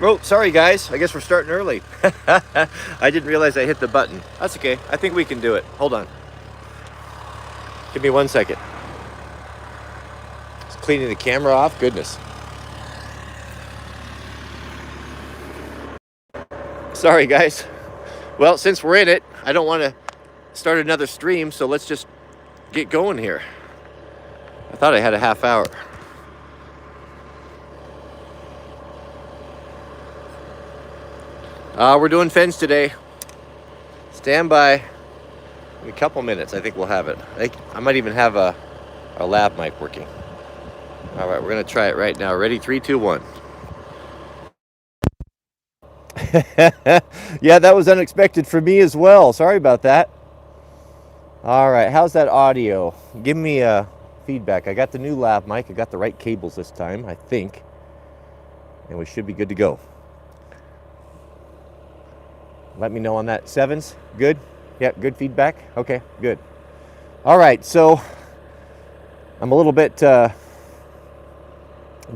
Oh, sorry guys. I guess we're starting early. I didn't realize I hit the button. That's okay. I think we can do it. Hold on. Give me 1 second. Just cleaning the camera off. Goodness. Sorry guys. Well, since we're in it, I don't want to start another stream, so let's just get going here. I thought I had a half hour. We're doing fins today. Stand by. In a couple minutes, I think we'll have it. I might even have a lav mic working. All right, we're gonna try it right now. Ready? 3, 2, 1. Yeah, that was unexpected for me as well. Sorry about that. All right, how's that audio? Give me feedback. I got the new lav mic. I got the right cables this time, I think. And we should be good to go. Let me know on that. 7s, good? Yeah, good feedback? Okay, good. All right, so I'm a little bit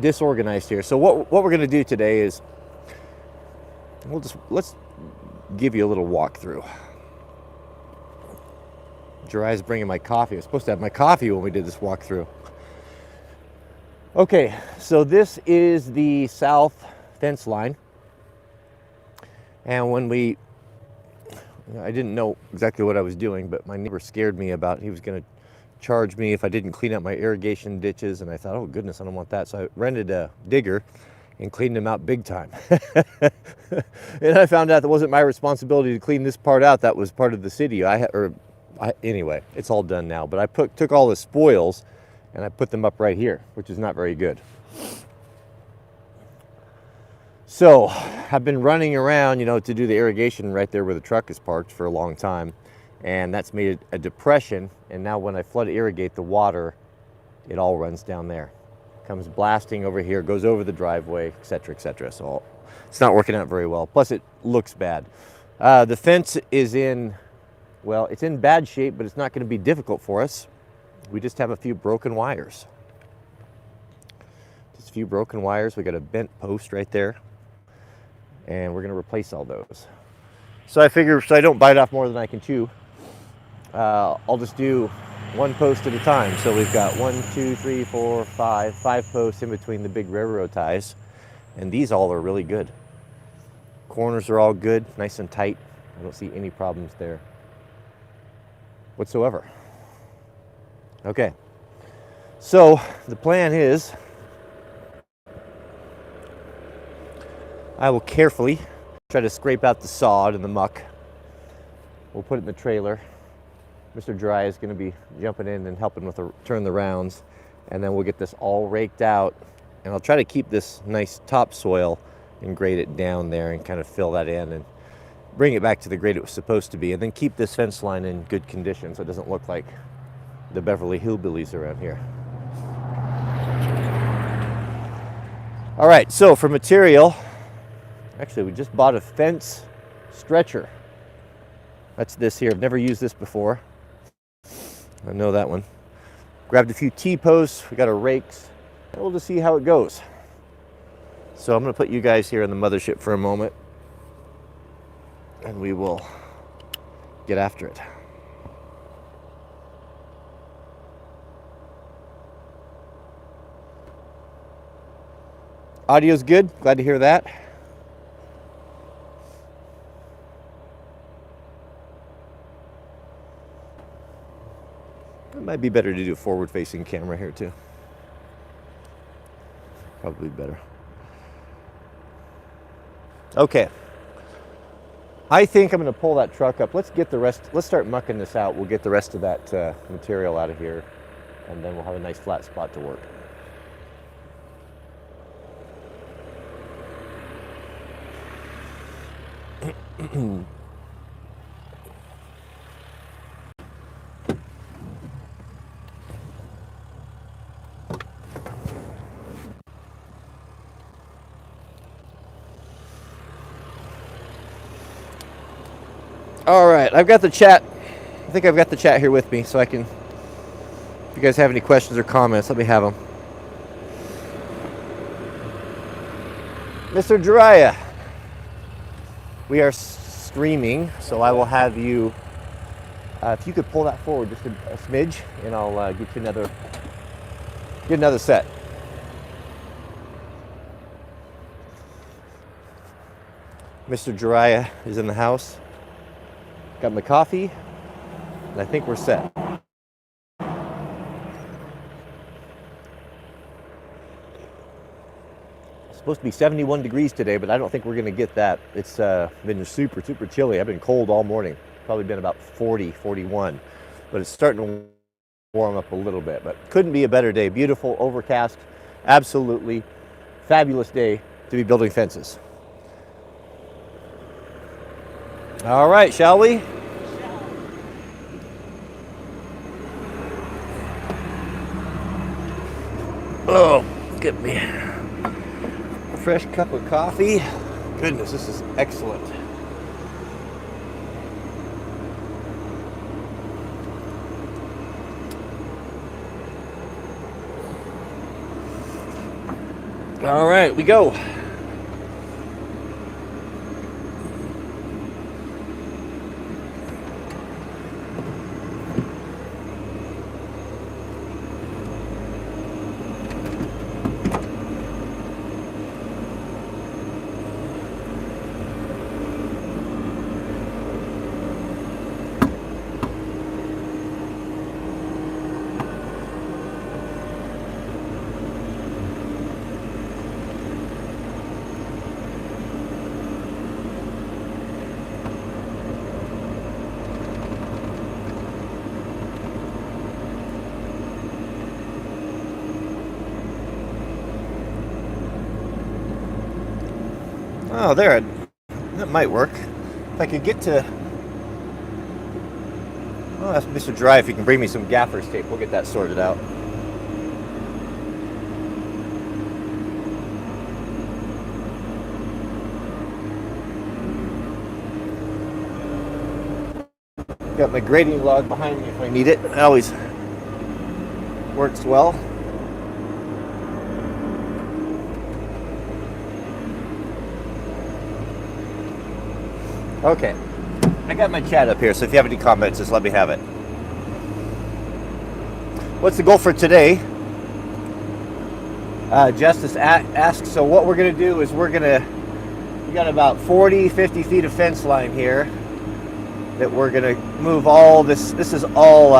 disorganized here. So what we're gonna do today is let's give you a little walkthrough. Jiraiya's bringing my coffee. I was supposed to have my coffee when we did this walkthrough. Okay, so this is the south fence line. And when I didn't know exactly what I was doing, but my neighbor scared me about he was going to charge me if I didn't clean up my irrigation ditches, and I thought, oh goodness, I don't want that. So I rented a digger and cleaned them out big time. And I found out that wasn't my responsibility to clean this part out. That was part of the city. Anyway, it's all done now. But I took all the spoils and I put them up right here, which is not very good. So I've been running around, to do the irrigation right there where the truck is parked for a long time. And that's made a depression. And now when I flood irrigate the water, it all runs down there. Comes blasting over here, goes over the driveway, etc., etc. So it's not working out very well. Plus it looks bad. The fence is it's in bad shape, but it's not going to be difficult for us. We just have a few broken wires. Just a few broken wires. We got a bent post right there. And we're going to replace all those. So I figure, so I don't bite off more than I can chew, I'll just do one post at a time. So we've got 1, 2, 3, 4, 5 posts in between the big railroad ties. And these all are really good. Corners are all good, nice and tight. I don't see any problems there whatsoever. Okay, so the plan is I will carefully try to scrape out the sod and the muck. We'll put it in the trailer. Mr. Jiraiya is going to be jumping in and helping with turn the rounds, and then we'll get this all raked out, and I'll try to keep this nice topsoil and grade it down there and kind of fill that in and bring it back to the grade it was supposed to be, and then keep this fence line in good condition so it doesn't look like the Beverly Hillbillies around here. All right, so for material, actually we just bought a fence stretcher. That's this here. I've never used this before. I know that one. Grabbed a few T-posts. We got our rakes. And we'll just see how it goes. So I'm going to put you guys here in the mothership for a moment. And we will get after it. Audio's good. Glad to hear that. It might be better to do a forward-facing camera here too. Probably better. Okay. I think I'm going to pull that truck up. Let's get the rest. Let's start mucking this out. We'll get the rest of that material out of here, and then we'll have a nice flat spot to work. All right, I've got the chat. I think I've got the chat here with me, so I can, if you guys have any questions or comments, let me have them. Mr. Jiraiya, we are streaming, so I will have you, if you could pull that forward just a smidge, and I'll get you another set. Mr. Jiraiya is in the house. Got my coffee, and I think we're set. It's supposed to be 71 degrees today, but I don't think we're going to get that. It's been super chilly. I've been cold all morning. Probably been about 40, 41, but it's starting to warm up a little bit. But couldn't be a better day. Beautiful, overcast, absolutely fabulous day to be building fences. All right, shall we? Oh, get me a fresh cup of coffee. Goodness, this is excellent. All right, we go. Oh, there, that might work. If I could get to, I'll ask Mr. Jiraiya if he can bring me some gaffer's tape. We'll get that sorted out. Got my grading log behind me if I need it. It always works well. Okay, I got my chat up here, so if you have any comments, just let me have it. What's the goal for today? Justice asks, so what we're going to do is we got about 40, 50 feet of fence line here that we're going to move all this. This is all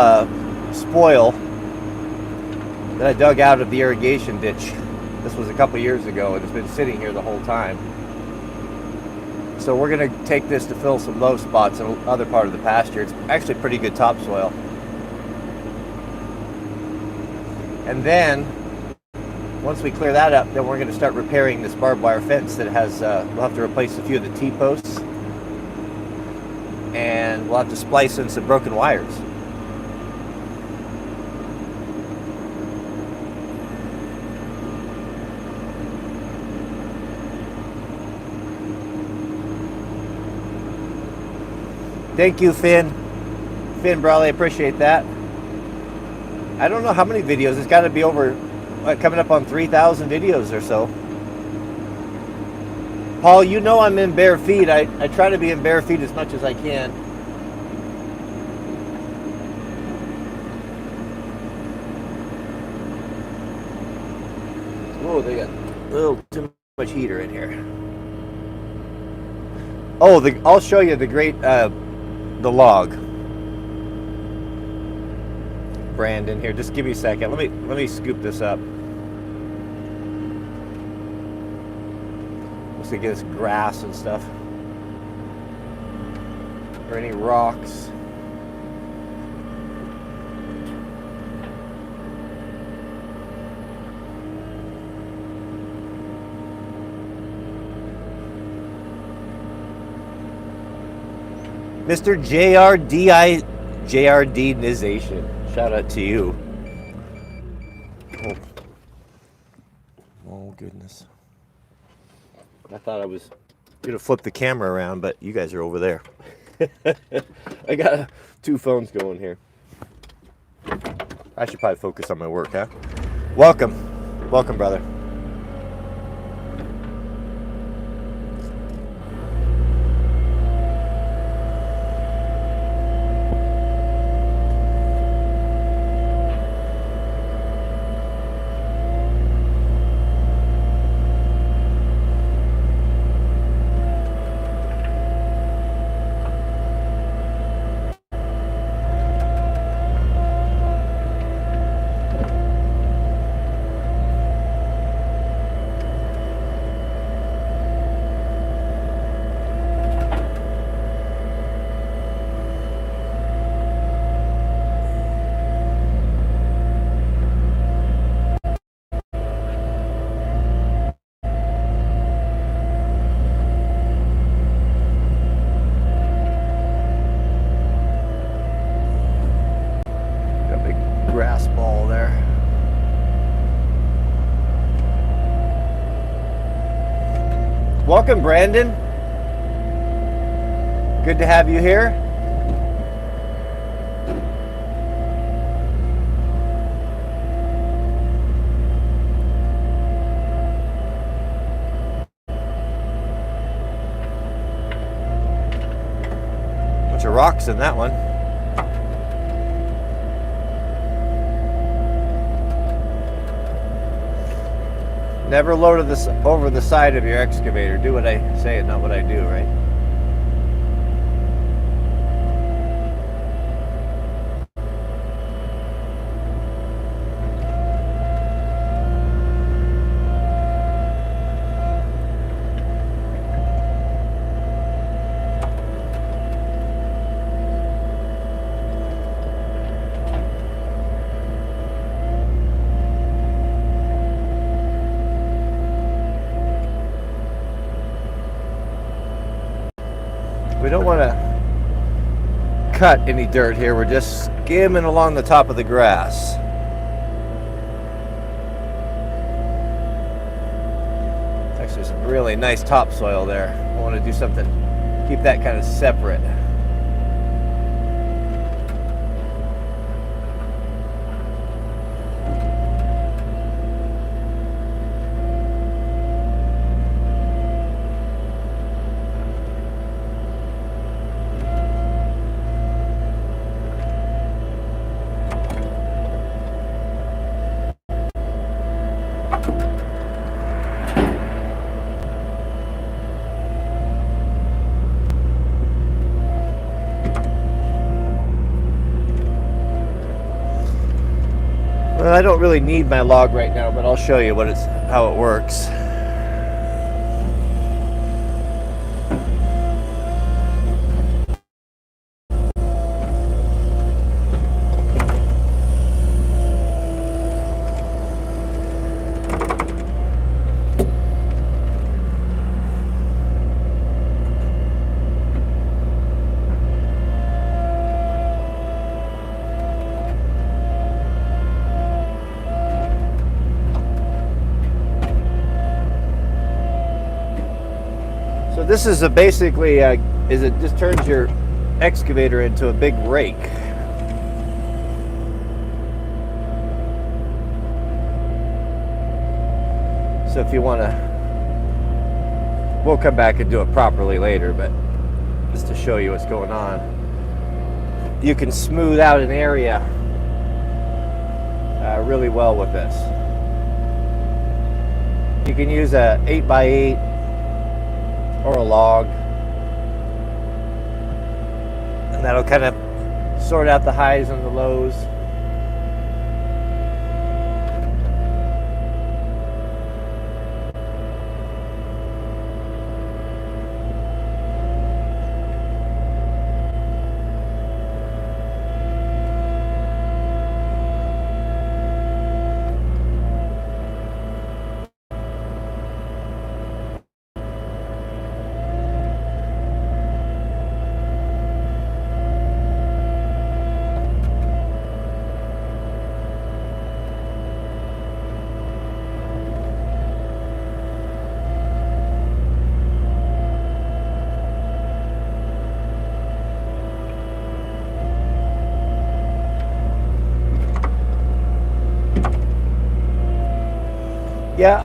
spoil that I dug out of the irrigation ditch. This was a couple years ago, and it's been sitting here the whole time. So we're going to take this to fill some low spots in another part of the pasture. It's actually pretty good topsoil. And then, once we clear that up, then we're going to start repairing this barbed wire fence that has, we'll have to replace a few of the T-posts. And we'll have to splice in some broken wires. Thank you, Finn Brawley, I appreciate that. I don't know how many videos. It's got to be over, coming up on 3,000 videos or so. Paul, you know I'm in bare feet. I try to be in bare feet as much as I can. Whoa, they got a little too much heater in here. Oh, I'll show you the great, the log. Brandon here, just give me a second. Let me scoop this up. Let's see, get this grass and stuff. Or any rocks. Mr. JRD-nization. Shout out to you. Oh goodness. I thought I was gonna flip the camera around, but you guys are over there. I got two phones going here. I should probably focus on my work, huh? Welcome, brother. Welcome, Brandon. Good to have you here. Bunch of rocks in that one. Never load this over the side of your excavator. Do what I say and not what I do, right? We don't want to cut any dirt here. We're just skimming along the top of the grass. It's actually some really nice topsoil there. I want to do something, keep that kind of separate. Well, I don't really need my log right now, but I'll show you how it works. So this is basically, it just turns your excavator into a big rake. So if you want to, we'll come back and do it properly later, but just to show you what's going on. You can smooth out an area really well with this. You can use a 8x8 or a log, and that'll kind of sort out the highs and the lows. Yeah,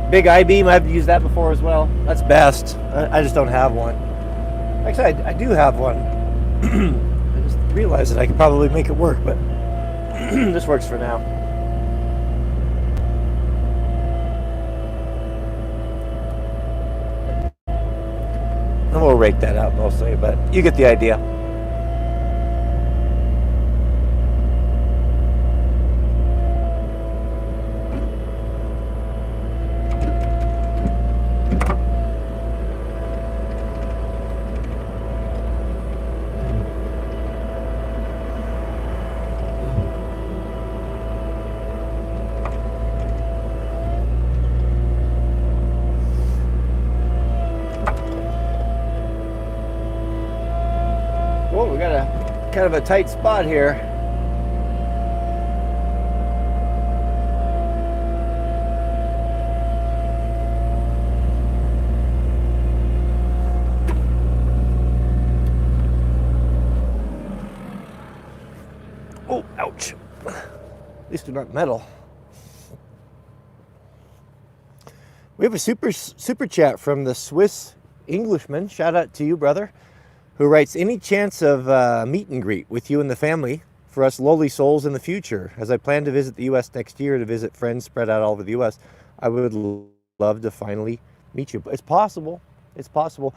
big I-beam, I've used that before as well. That's best. I just don't have one. Actually, I do have one. I just realized that I could probably make it work, but this works for now. And we'll rake that out mostly, but you get the idea. Well, we got a kind of a tight spot here. least they're not metal. We have a super chat from the Swiss Englishman. Shout out to you, brother, who writes, any chance of meet and greet with you and the family for us lowly souls in the future? As I plan to visit the U.S. next year to visit friends spread out all over the U.S., I would love to finally meet you. It's possible. It's possible.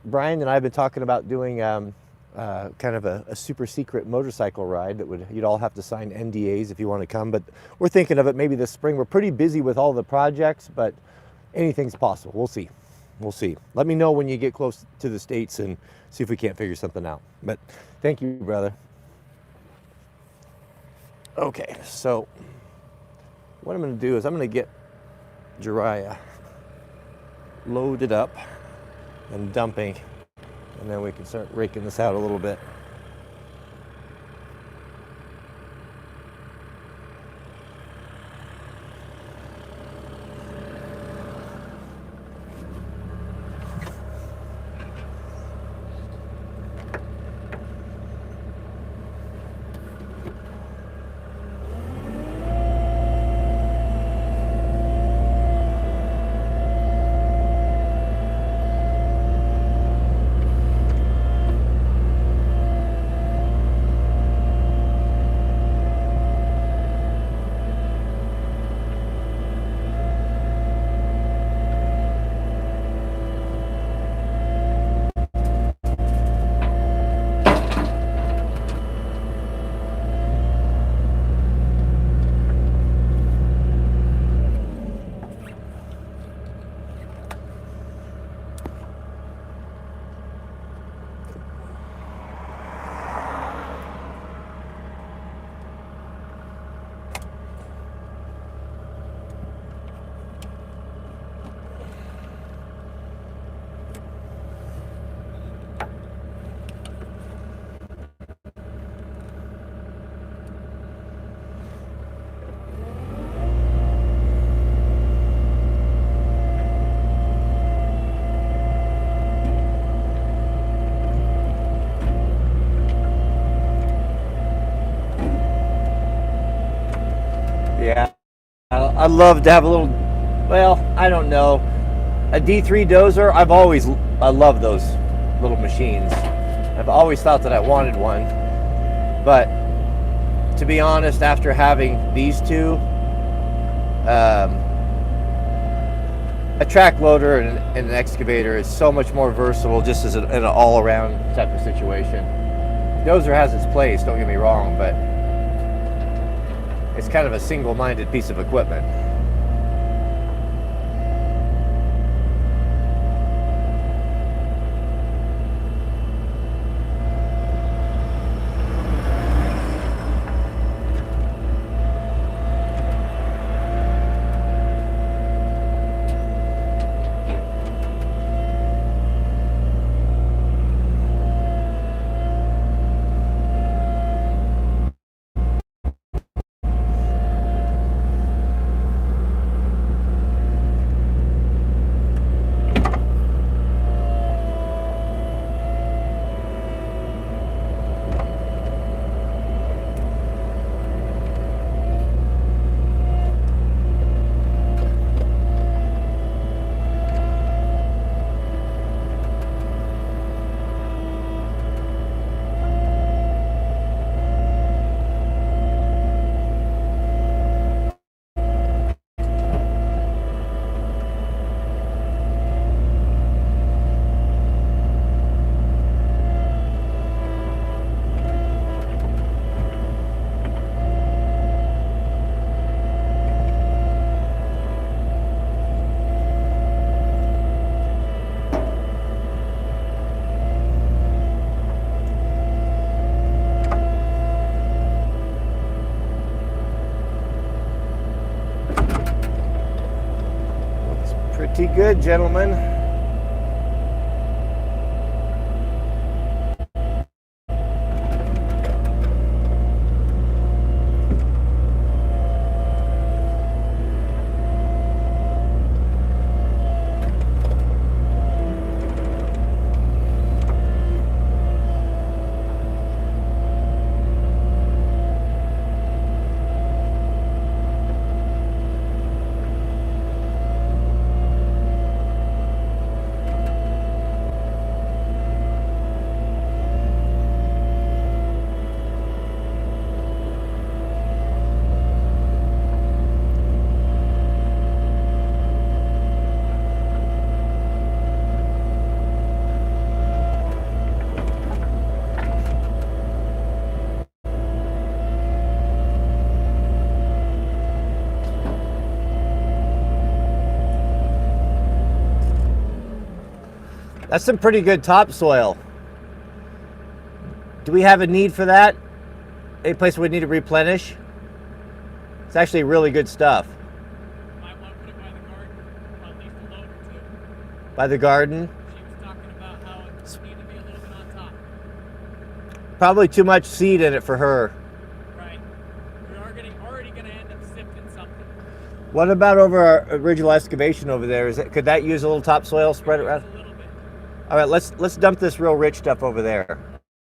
Brian and I have been talking about doing kind of a super secret motorcycle ride that you'd all have to sign NDAs if you want to come, but we're thinking of it maybe this spring. We're pretty busy with all the projects, but anything's possible. We'll see. We'll see. Let me know when you get close to the States and see if we can't figure something out. But thank you, brother. Okay, so what I'm going to do is I'm going to get Jiraiya loaded up and dumping, and then we can start raking this out a little bit. Yeah, I'd love to have a little, well, I don't know, a D3 dozer. I love those little machines. I've always thought that I wanted one, but to be honest, after having these two, a track loader and an excavator is so much more versatile, just as in an all-around type of situation. Dozer has its place, don't get me wrong, but it's kind of a single-minded piece of equipment. Pretty good, gentlemen. That's some pretty good topsoil. Do we have a need for that? Any place we need to replenish? It's actually really good stuff. Might want to put it by the garden, at least a load or two. By the garden? She was talking about how it needed to be a little bit on top. Probably too much seed in it for her. Right. We are already going to end up sifting something. What about over our original excavation over there? Could that use a little topsoil? Spread it around. A little bit. All right, let's dump this real rich stuff over there,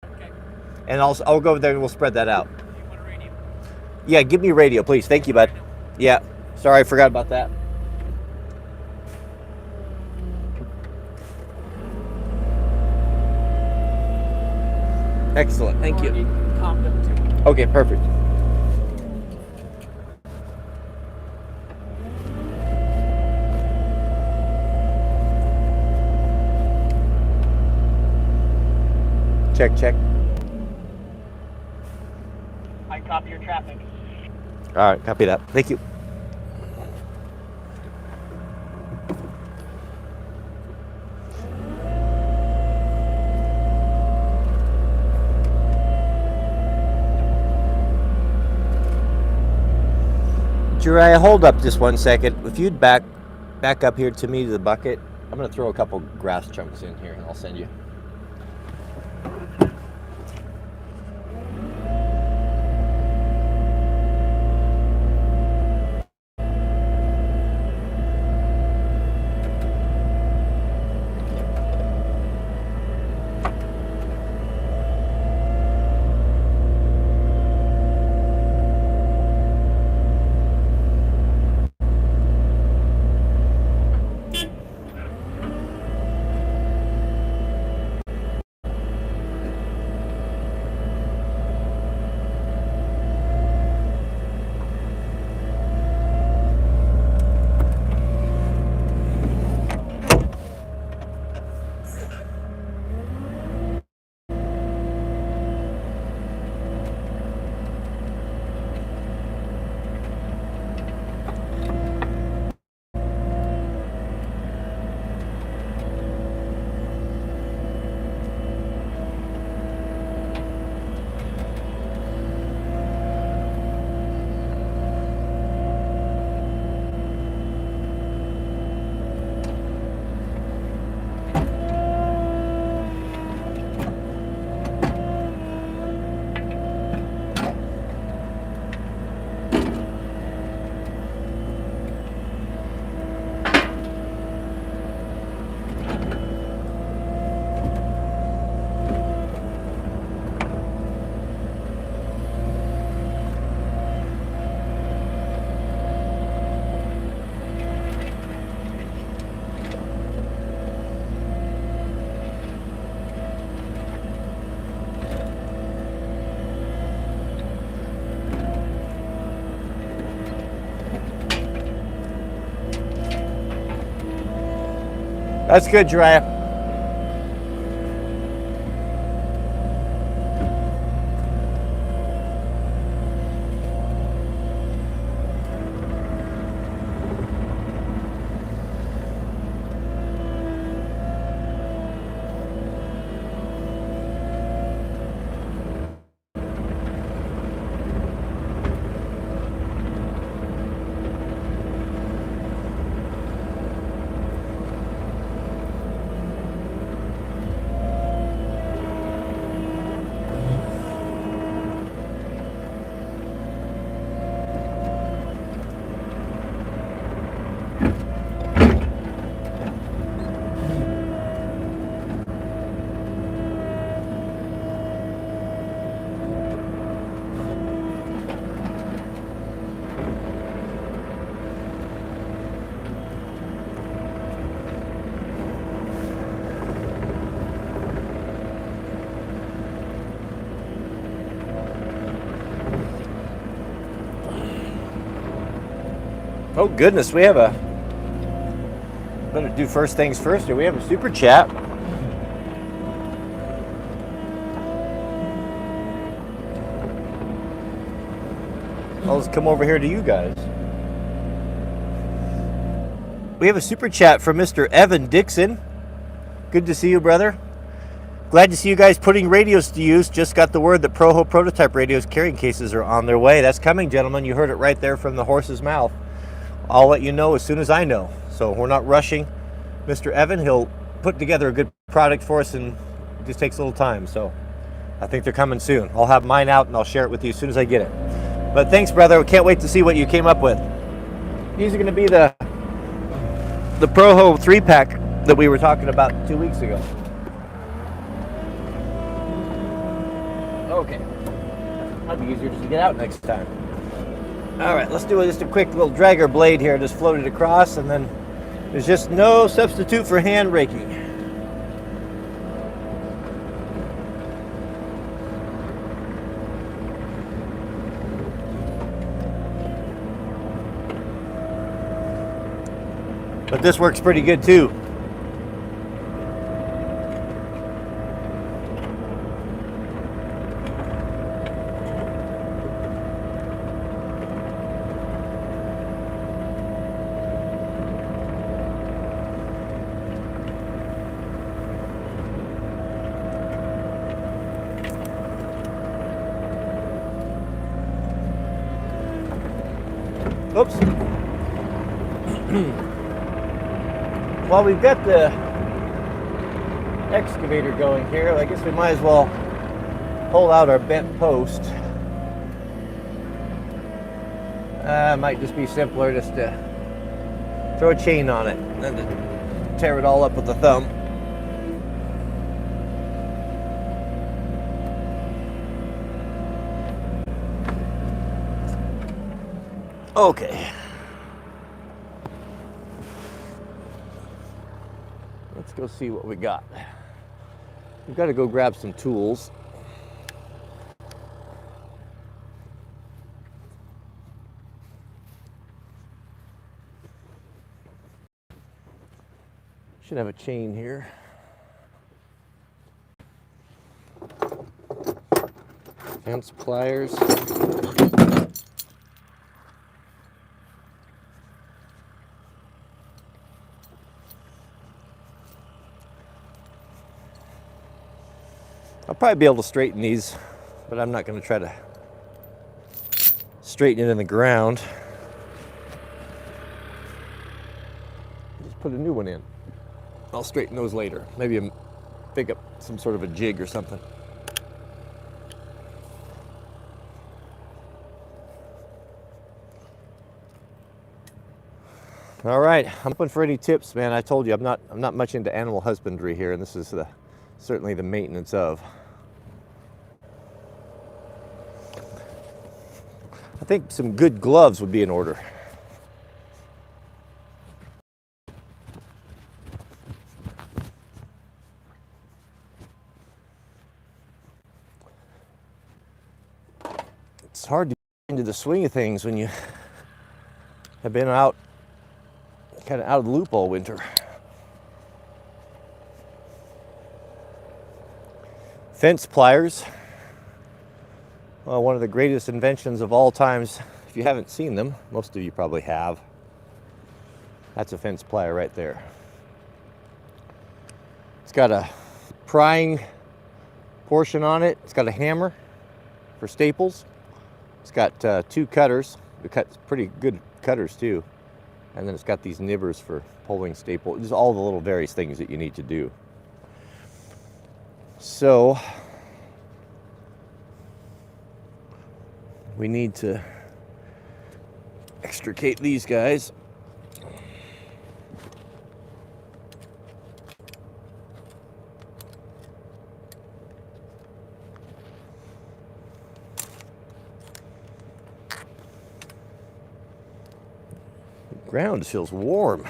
Okay. and I'll go over there and we'll spread that out. You want a radio? Yeah, give me radio, please. Thank you, bud. Yeah, sorry, I forgot about that. Excellent, thank you. Already calmed them too. Okay, perfect. Check. I copy your traffic. All right, copy that. Thank you. Jariah, hold up just 1 second. If you'd back up here to me to the bucket, I'm gonna throw a couple grass chunks in here and I'll send you. That's good, Jariah. Oh goodness, we have better do first things first here. We have a super chat. I'll just come over here to you guys. We have a super chat from Mr. Evan Dixon. Good to see you, brother. Glad to see you guys putting radios to use. Just got the word that Proho prototype radios carrying cases are on their way. That's coming, gentlemen. You heard it right there from the horse's mouth. I'll let you know as soon as I know. So we're not rushing Mr. Evan. He'll put together a good product for us, and it just takes a little time. So I think they're coming soon. I'll have mine out and I'll share it with you as soon as I get it. But thanks, brother. Can't wait to see what you came up with. These are going to be the Proho 3-pack that we were talking about 2 weeks ago. Okay. Might be easier just to get out next time. All right, let's do just a quick little dragger blade here. Just float it across, and then there's just no substitute for hand raking. But this works pretty good too. Oops. While we've got the excavator going here, I guess we might as well pull out our bent post. Might just be simpler just to throw a chain on it and then to tear it all up with the thumb. Okay. Let's go see what we got. We've got to go grab some tools. Should have a chain here. Fence pliers. I'll probably be able to straighten these, but I'm not going to try to straighten it in the ground. Just put a new one in. I'll straighten those later. Maybe pick up some sort of a jig or something. All right, I'm open for any tips, man. I told you I'm not much into animal husbandry here, and this is certainly the maintenance of. I think some good gloves would be in order. It's hard to get into the swing of things when you have been out, kind of out of the loop all winter. Fence pliers. Well, one of the greatest inventions of all times. If you haven't seen them, most of you probably have. That's a fence plier right there. It's got a prying portion on it. It's got a hammer for staples. It's got 2 cutters. It cuts pretty good cutters too. And then it's got these nibbers for pulling staples. Just all the little various things that you need to do. So we need to extricate these guys. The ground feels warm.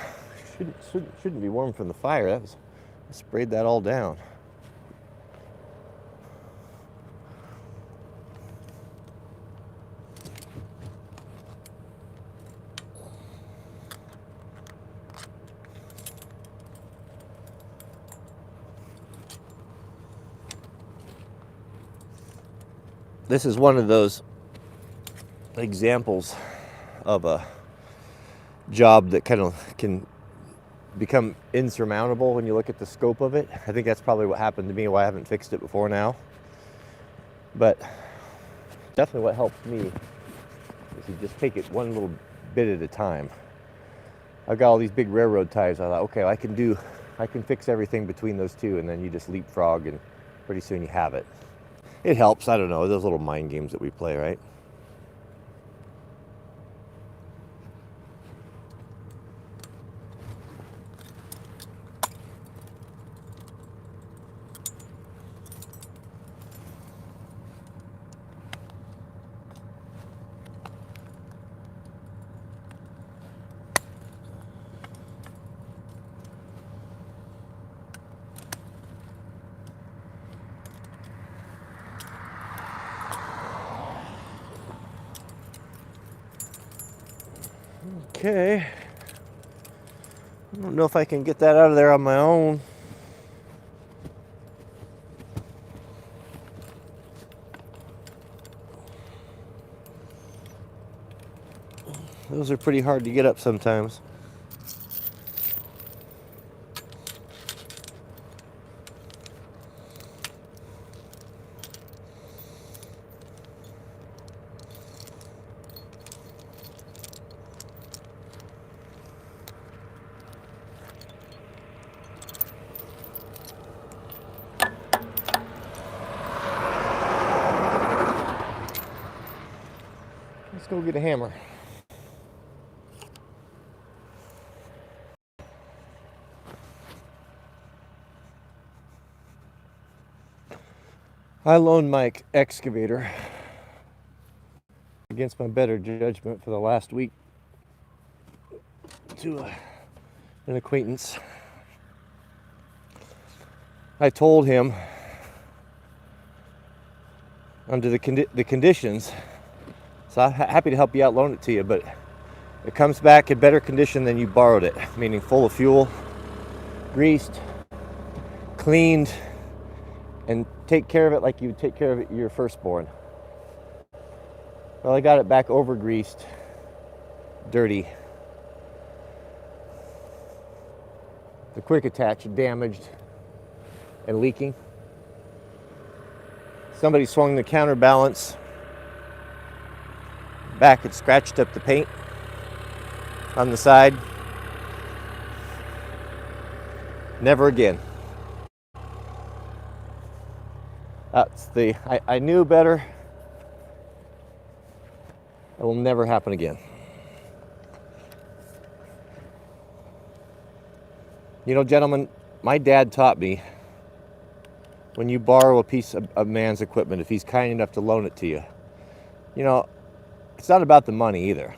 Shouldn't be warm from the fire. I sprayed that all down. This is one of those examples of a job that kind of can become insurmountable when you look at the scope of it. I think that's probably what happened to me, why I haven't fixed it before now. But definitely what helps me is you just take it one little bit at a time. I've got all these big railroad ties. I thought, okay, I can fix everything between those two, and then you just leapfrog and pretty soon you have it. It helps, I don't know, those little mind games that we play, right? Okay. I don't know if I can get that out of there on my own. Those are pretty hard to get up sometimes. Let's go get a hammer. I loaned my excavator against my better judgment for the last week to an acquaintance. I told him under the conditions, so I'm happy to help you out, loan it to you, but it comes back in better condition than you borrowed it, meaning full of fuel, greased, cleaned, and take care of it like you would take care of your firstborn. Well, I got it back over greased, dirty. The quick attach damaged and leaking. Somebody swung the counterbalance back and scratched up the paint on the side. Never again. That's I knew better. It will never happen again. You know, gentlemen, my dad taught me when you borrow a piece of a man's equipment, if he's kind enough to loan it to you, you know, it's not about the money either.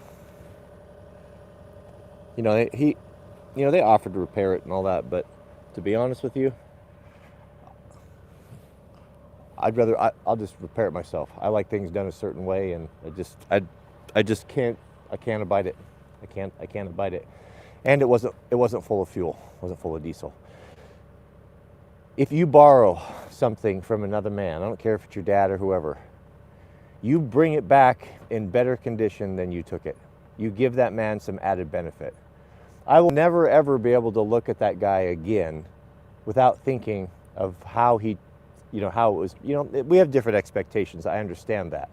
You know, they offered to repair it and all that, but to be honest with you, I'll just repair it myself. I like things done a certain way, and I just can't abide it. I can't abide it. And it wasn't full of fuel. It wasn't full of diesel. If you borrow something from another man, I don't care if it's your dad or whoever, you bring it back in better condition than you took it. You give that man some added benefit. I will never ever be able to look at that guy again without thinking of how he, how it was, we have different expectations. I understand that.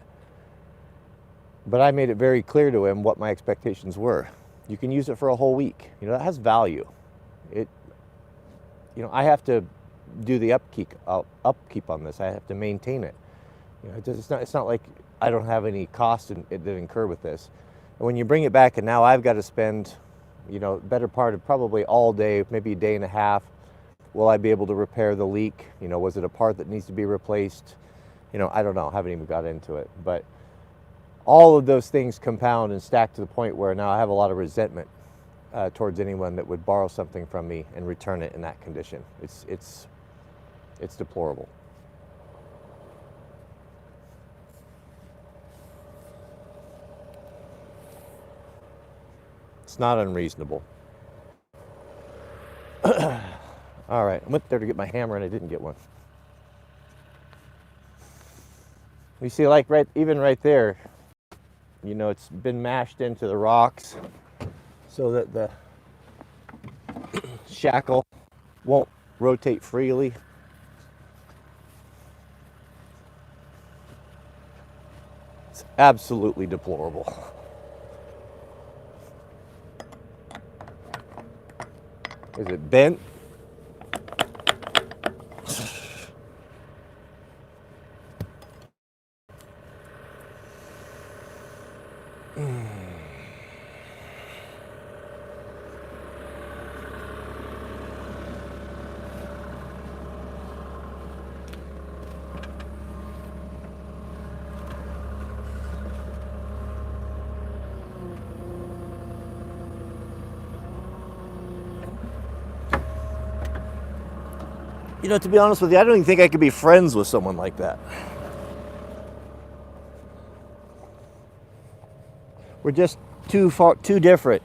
But I made it very clear to him what my expectations were. You can use it for a whole week. That has value. I have to do the upkeep on this. I have to maintain it. It's not like I don't have any cost that incur with this. And when you bring it back, and now I've got to spend, better part of probably all day, maybe a day and a half. Will I be able to repair the leak? Was it a part that needs to be replaced? I don't know. I haven't even got into it. But all of those things compound and stack to the point where now I have a lot of resentment towards anyone that would borrow something from me and return it in that condition. It's deplorable. It's not unreasonable. All right, I went there to get my hammer and I didn't get one. You see, like even right there, it's been mashed into the rocks so that shackle won't rotate freely. It's absolutely deplorable. Is it bent? You know, to be honest with you, I don't even think I could be friends with someone like that. We're just too different.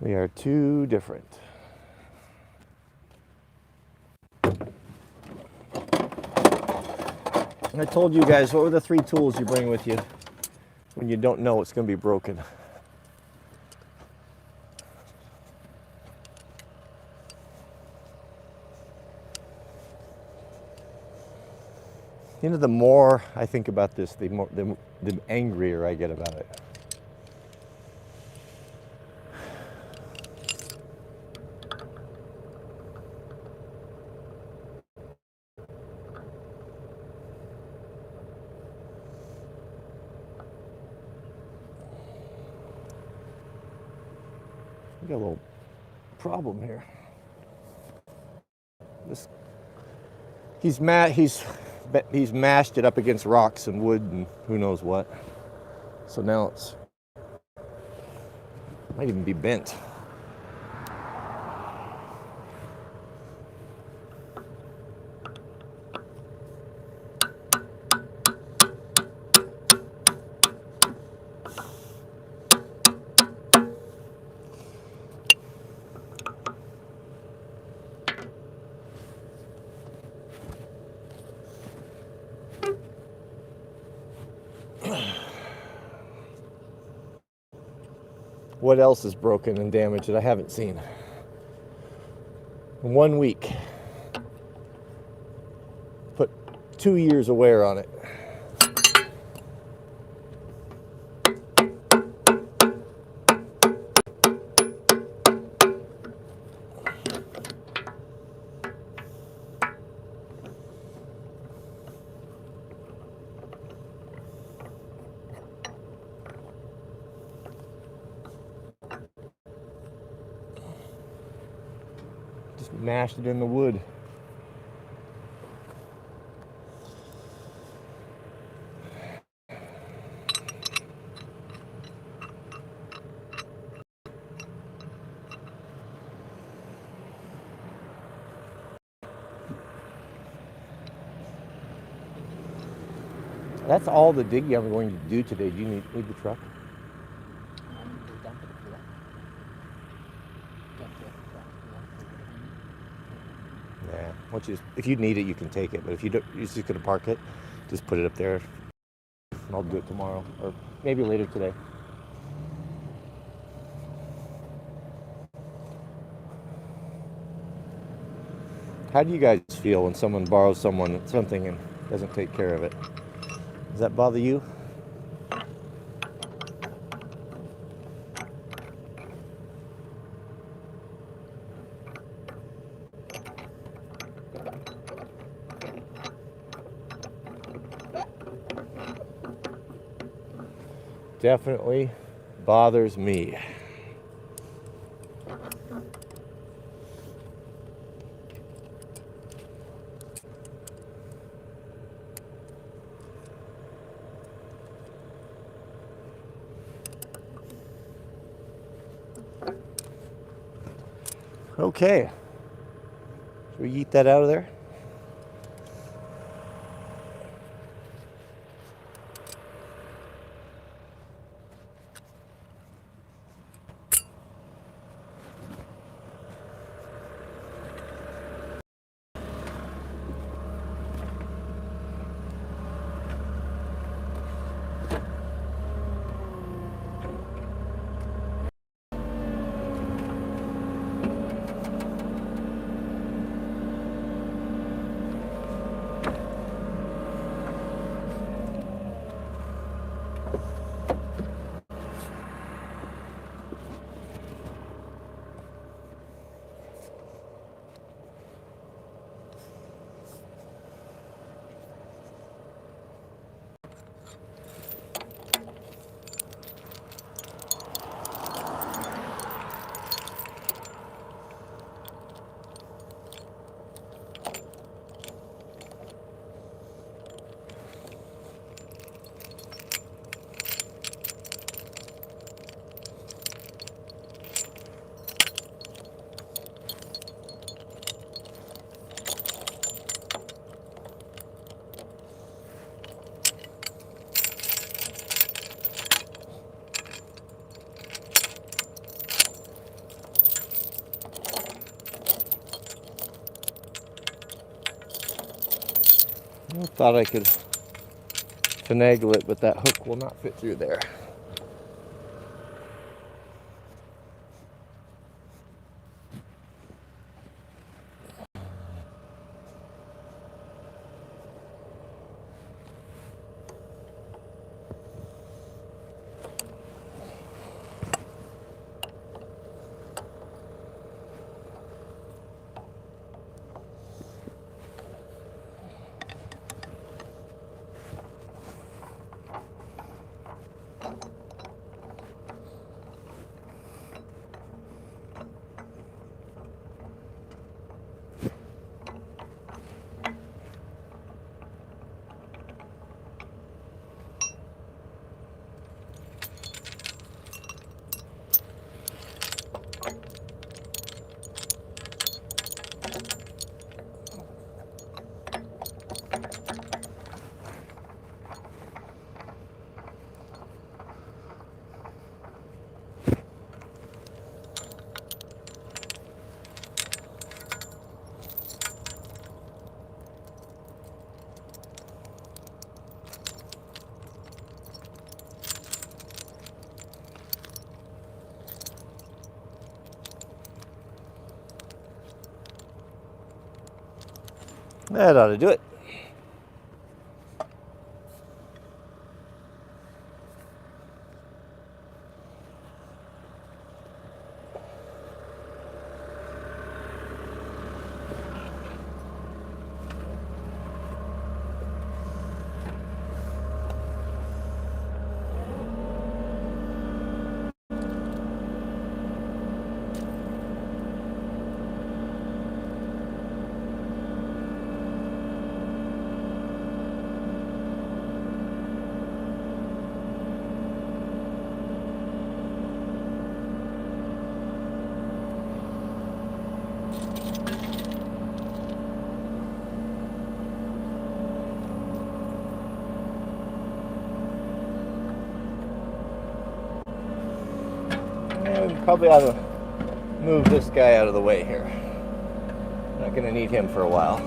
We are too different. And I told you guys, what were the 3 tools you bring with you when you don't know what's going to be broken? You know, the more I think about this, the angrier I get about it. We got a little problem here. He's mashed it up against rocks and wood and who knows what. So now it's might even be bent. What else is broken and damaged that I haven't seen? In 1 week. Put 2 years of wear on it. Just mashed it in the wood. That's all the digging I'm going to do today. Do you need the truck? Yeah. If you need it, you can take it. But if you don't, you're just going to park it. Just put it up there. And I'll do it tomorrow, or maybe later today. How do you guys feel when someone borrows something and doesn't take care of it? Does that bother you? Definitely bothers me. Okay. Should we eat that out of there? I thought I could finagle it, but that hook will not fit through there. That ought to do it. And probably ought to move this guy out of the way here. Not going to need him for a while.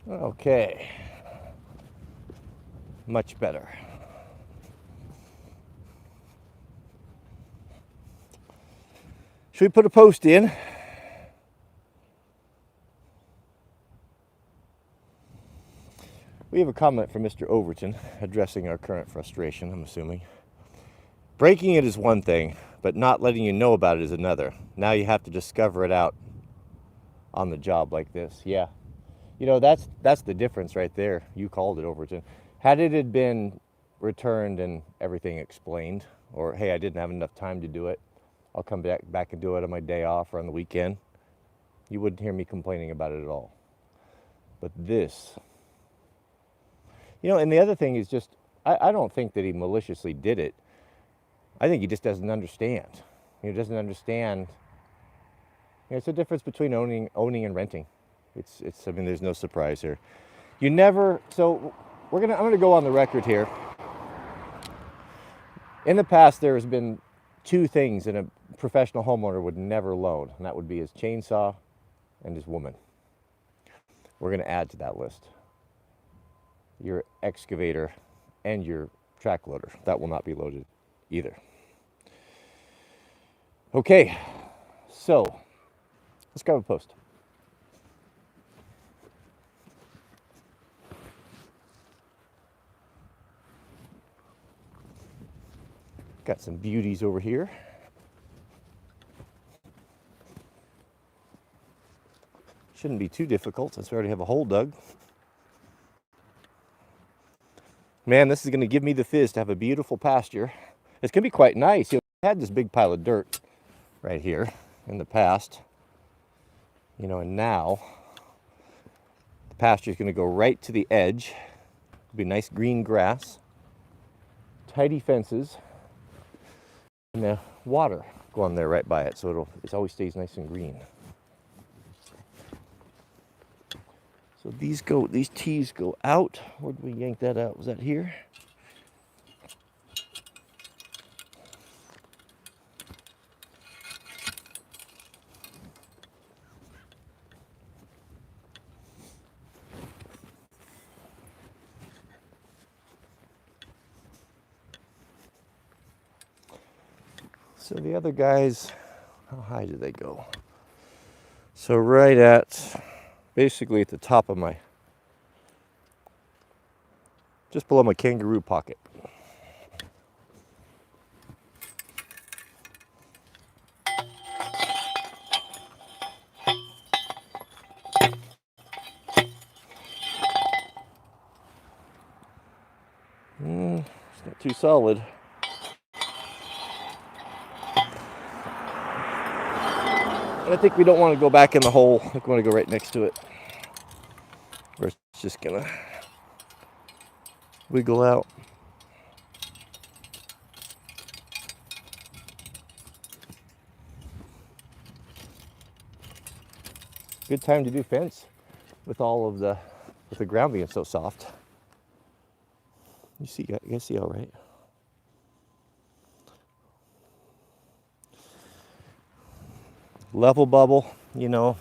Okay, much better. Should we put a post in? We have a comment from Mr. Overton addressing our current frustration, I'm assuming. Breaking it is one thing, but not letting you know about it is another. Now you have to discover it out on the job like this. Yeah. You know, that's the difference right there. You called it, Overton. Had it had been returned and everything explained, or hey, I didn't have enough time to do it, I'll come back and do it on my day off or on the weekend, you wouldn't hear me complaining about it at all. But this, you know, and the other thing is just, I don't think that he maliciously did it. I think he just doesn't understand. He doesn't understand. You know, it's the difference between owning and renting. It's. I mean, there's no surprise here. You never. So I'm gonna go on the record here. In the past, there has been two things that a professional homeowner would never loan, and that would be his chainsaw and his woman. We're gonna add to that list your excavator and your track loader. That will not be loaded either. Okay, so let's grab a post. Got some beauties over here. Shouldn't be too difficult since we already have a hole dug. Man, this is going to give me the fizz to have a beautiful pasture. It's going to be quite nice. You know, I had this big pile of dirt right here in the past, you know, and now the pasture is going to go right to the edge. It'll be nice green grass, tidy fences, and the water going there right by it, so it always stays nice and green. So these tees go out. Where did we yank that out? Was that here? So the other guys, how high do they go? So right at, basically at the top of my, just below my kangaroo pocket. It's not too solid. And I think we don't want to go back in the hole. I think we want to go right next to it. Or it's just gonna wiggle out. Good time to do fence with with the ground being so soft. You guys see all right? Level bubble, you know,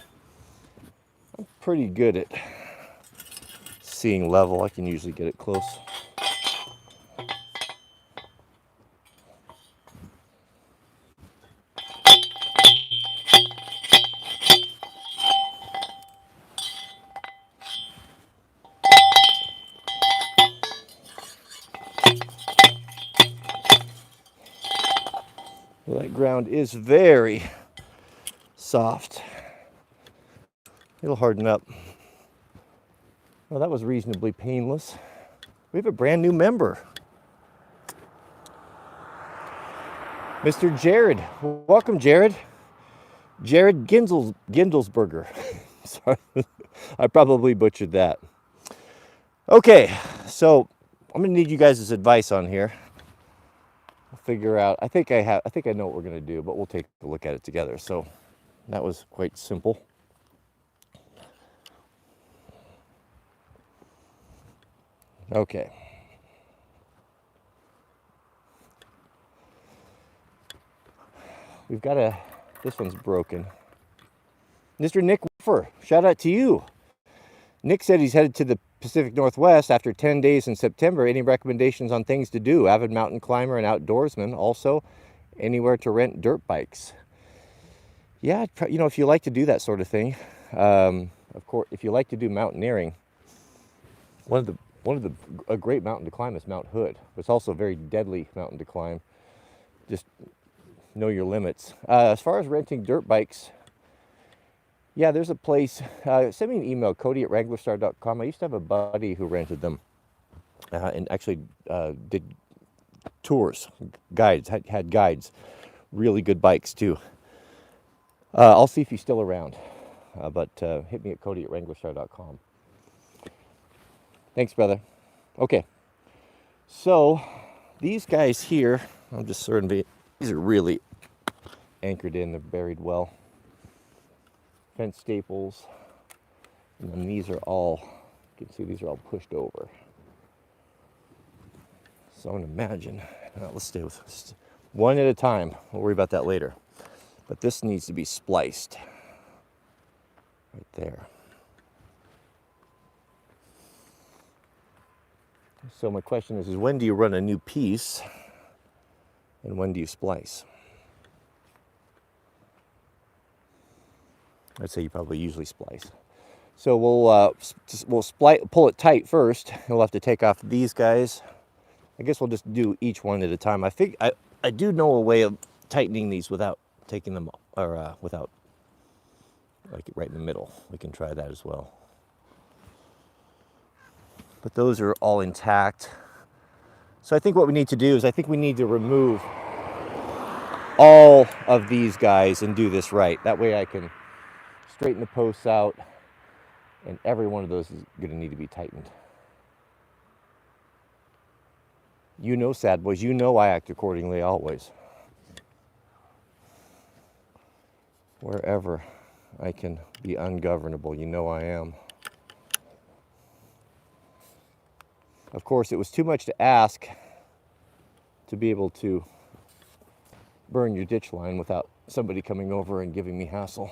I'm pretty good at seeing level. I can usually get it close. Well, that ground is very soft. It'll harden up. Well, that was reasonably painless. We have a brand new member. Mr. Jared. Welcome, Jared. Jared Gindelsberger. Sorry, I probably butchered that. Okay, so I'm gonna need you guys' advice on here. I'll figure out, I think I know what we're gonna do, but we'll take a look at it together. So that was quite simple. Okay. We've got this one's broken. Mr. Nick Wolfer, shout out to you. Nick said he's headed to the Pacific Northwest after 10 days in September. Any recommendations on things to do? Avid mountain climber and outdoorsman. Also, anywhere to rent dirt bikes. Yeah, you know, if you like to do that sort of thing, of course, if you like to do mountaineering, a great mountain to climb is Mount Hood. It's also a very deadly mountain to climb. Just know your limits. As far as renting dirt bikes, yeah, there's a place. Send me an email, Cody@Wranglerstar.com. I used to have a buddy who rented them and actually did tours, guides, had guides. Really good bikes too. I'll see if he's still around, but hit me at Cody@Wranglerstar.com. Thanks, brother. Okay, so these guys here, I'm just sort of, these are really anchored in, they're buried well. Fence staples, and then these are all, you can see these are all pushed over. So I'm gonna imagine, let's stay with this one at a time. We'll worry about that later. But this needs to be spliced right there. So my question is when do you run a new piece and when do you splice? I'd say you probably usually splice. So we'll pull it tight first. We'll have to take off these guys. I guess we'll just do each one at a time. I do know a way of tightening these without taking them, or without like right in the middle. We can try that as well. But those are all intact. So I think what we need to do is I think we need to remove all of these guys and do this right. That way I can straighten the posts out, and every one of those is going to need to be tightened. You know, sad boys, you know I act accordingly always. Wherever I can be ungovernable, you know I am. Of course, it was too much to ask to be able to burn your ditch line without somebody coming over and giving me hassle.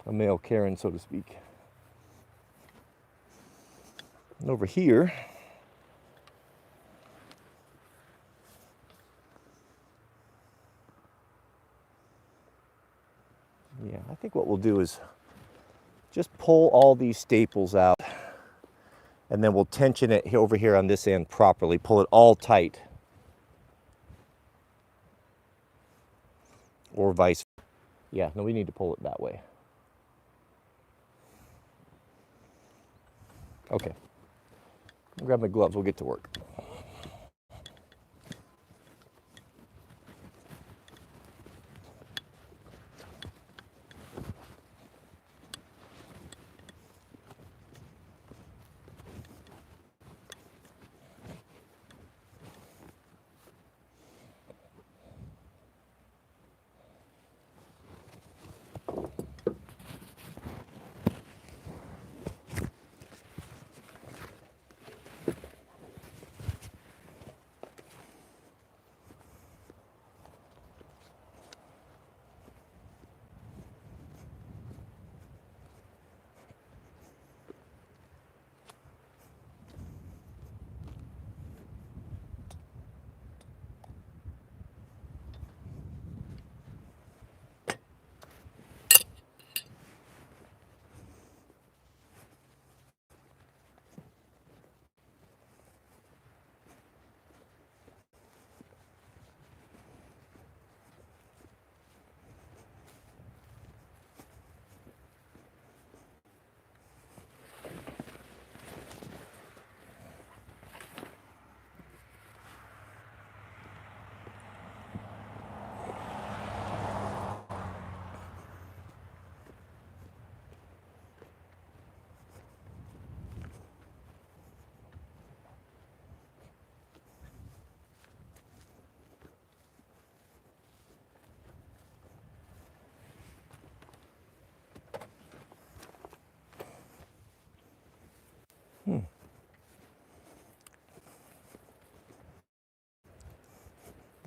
A male Karen, so to speak. And over here, yeah, I think what we'll do is just pull all these staples out, and then we'll tension it over here on this end properly, pull it all tight. Or vice versa. Yeah, no, we need to pull it that way. Okay. I'll grab my gloves, we'll get to work.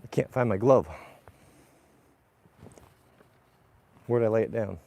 I can't find my glove. Where'd I lay it down?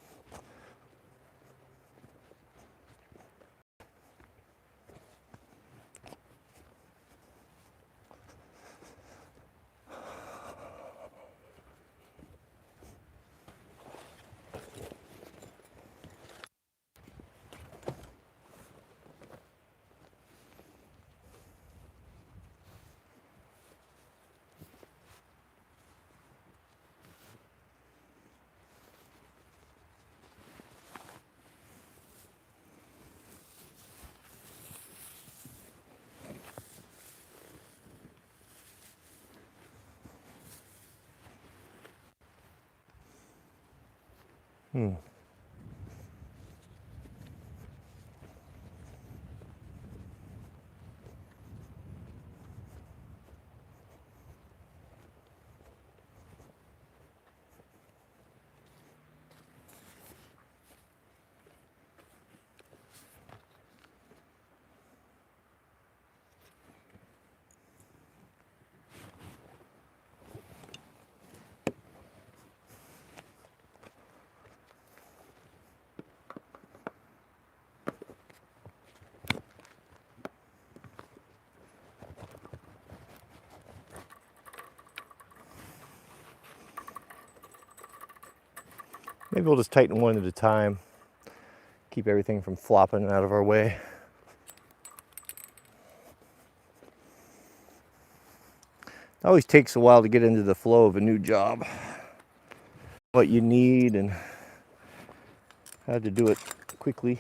Maybe we'll just tighten one at a time. Keep everything from flopping out of our way. It always takes a while to get into the flow of a new job. what you need and how to do it quickly.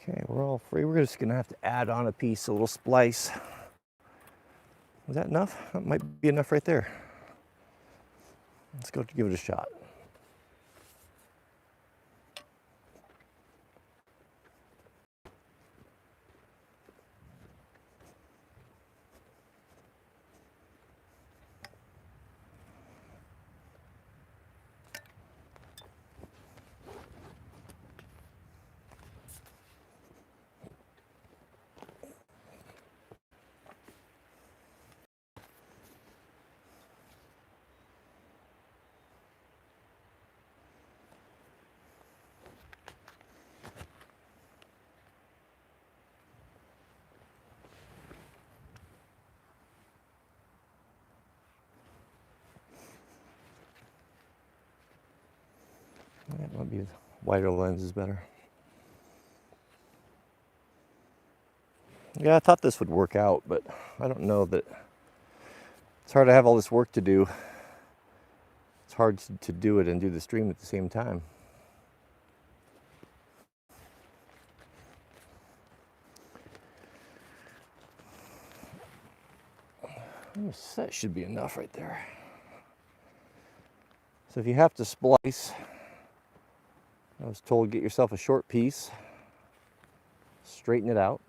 Okay, we're all free. We're just gonna have to add on a piece, a little splice. Was that enough? That might be enough right there. Let's go give it a shot. That might be the wider lens is better. Yeah, I thought this would work out, but I don't know that. It's hard to have all this work to do. It's hard to do it and do the stream at the same time. That should be enough right there. So if you have to splice, I was told get yourself a short piece, straighten it out.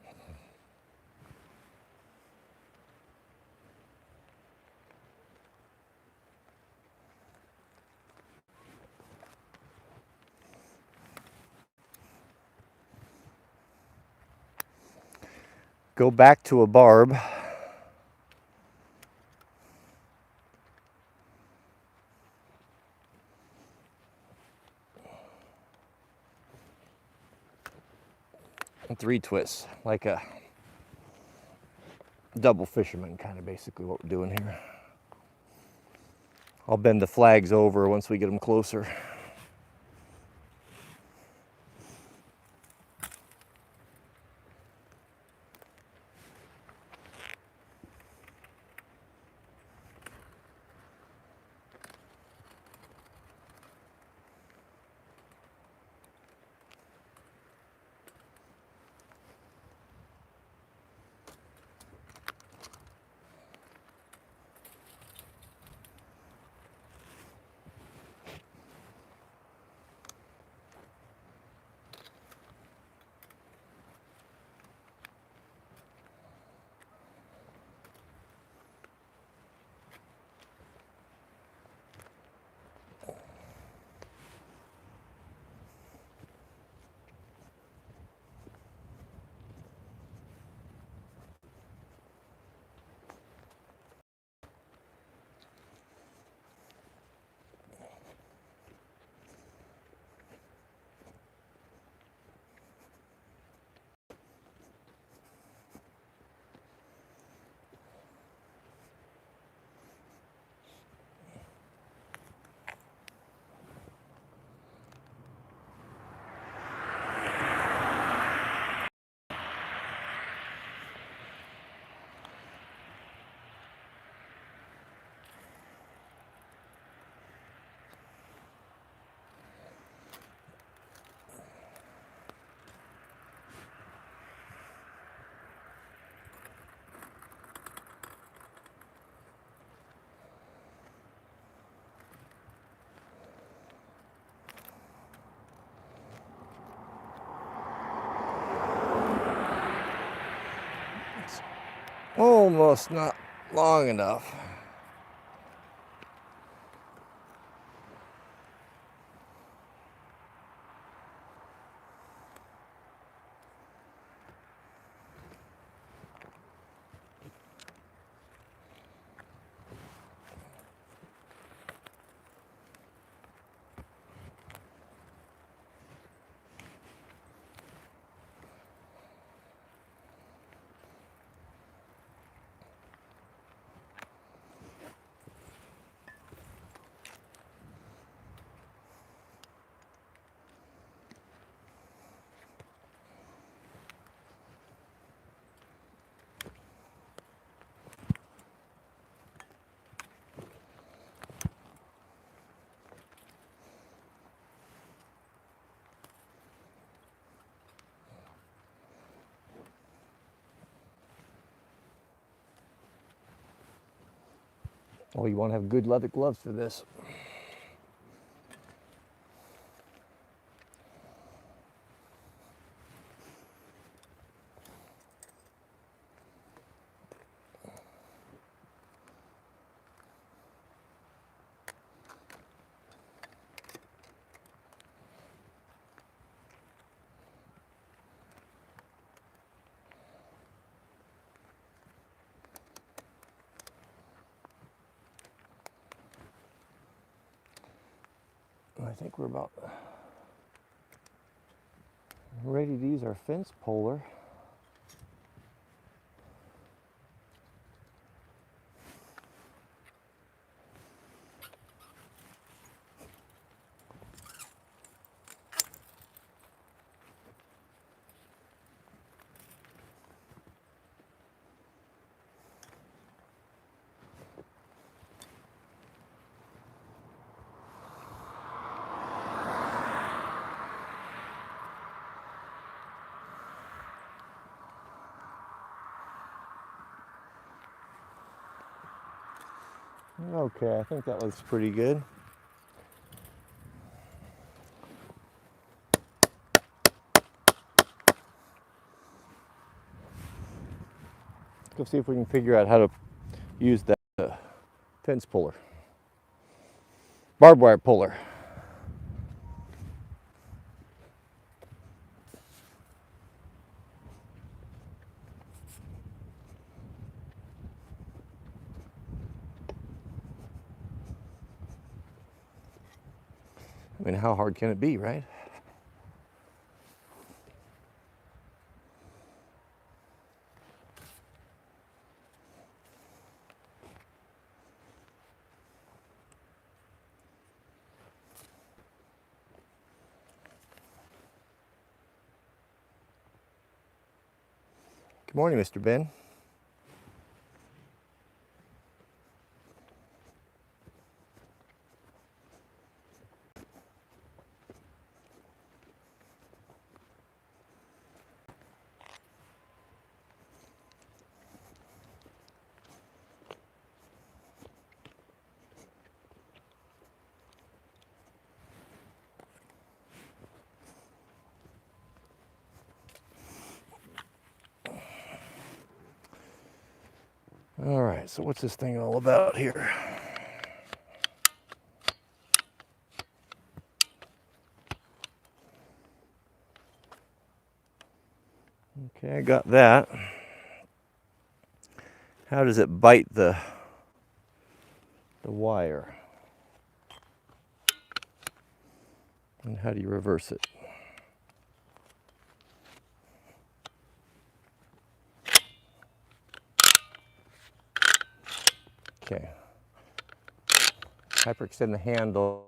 Go back to a barb. And 3 twists, like a double fisherman, kind of basically what we're doing here. I'll bend the flags over once we get them closer. Almost not long enough. Oh, you want to have good leather gloves for this. I think we're about ready to use our fence puller. Okay, I think that looks pretty good. Let's see if we can figure out how to use that fence puller, barbed wire puller. I mean, how hard can it be, right? Good morning, Mr. Ben. All right, so what's this thing all about here? Okay, I got that. How does it bite the wire? And how do you reverse it? Okay. Hyperextend the handle,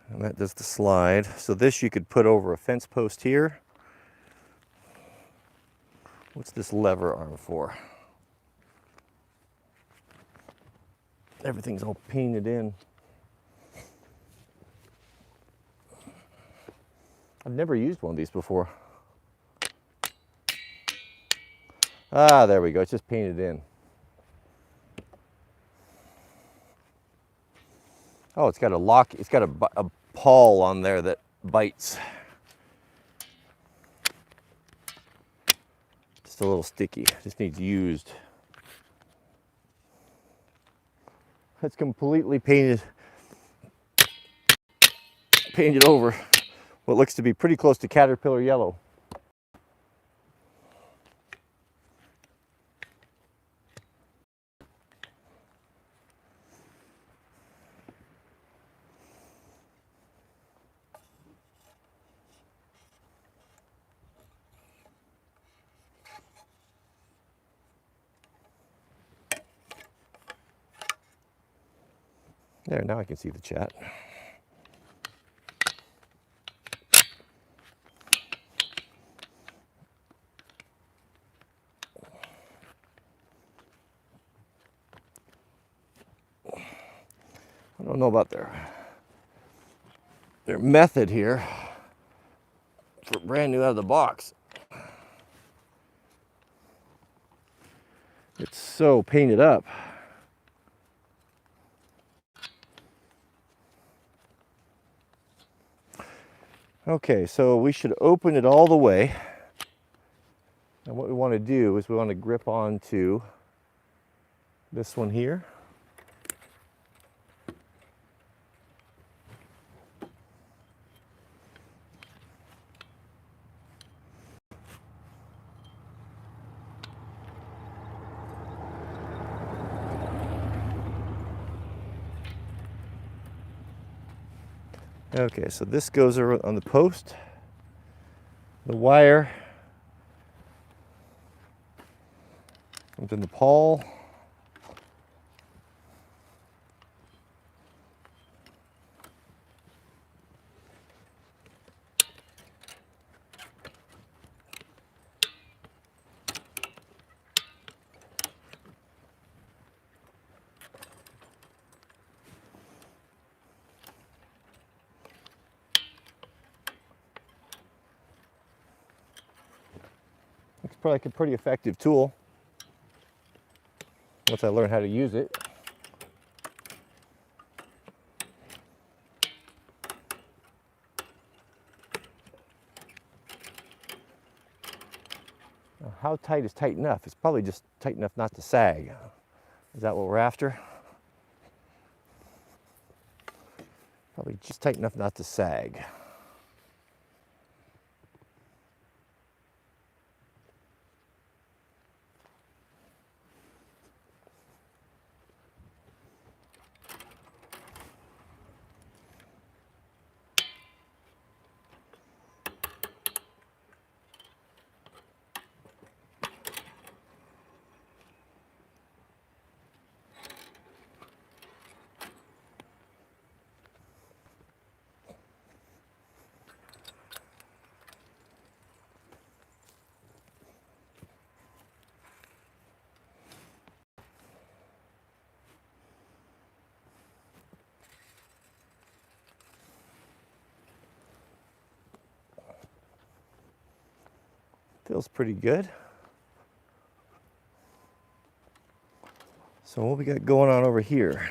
and that does the slide. So this you could put over a fence post here. What's this lever arm for? Everything's all painted in. I've never used one of these before. Ah, there we go, it's just painted in. Oh, it's got a lock, it's got a pawl on there that bites. just a little sticky. Just needs used. It's completely painted over what looks to be pretty close to caterpillar yellow. There, now I can see the chat. I don't know about their method here for brand new out of the box. It's so painted up. Okay, so we should open it all the way. And what we want to do is we want to grip onto this one here. Okay, so this goes on the post. The wire comes in the pawl. It's probably like a pretty effective tool once I learn how to use it. Now, how tight is tight enough? It's probably just tight enough not to sag. Is that what we're after? Probably just tight enough not to sag. Feels pretty good. So what we got going on over here?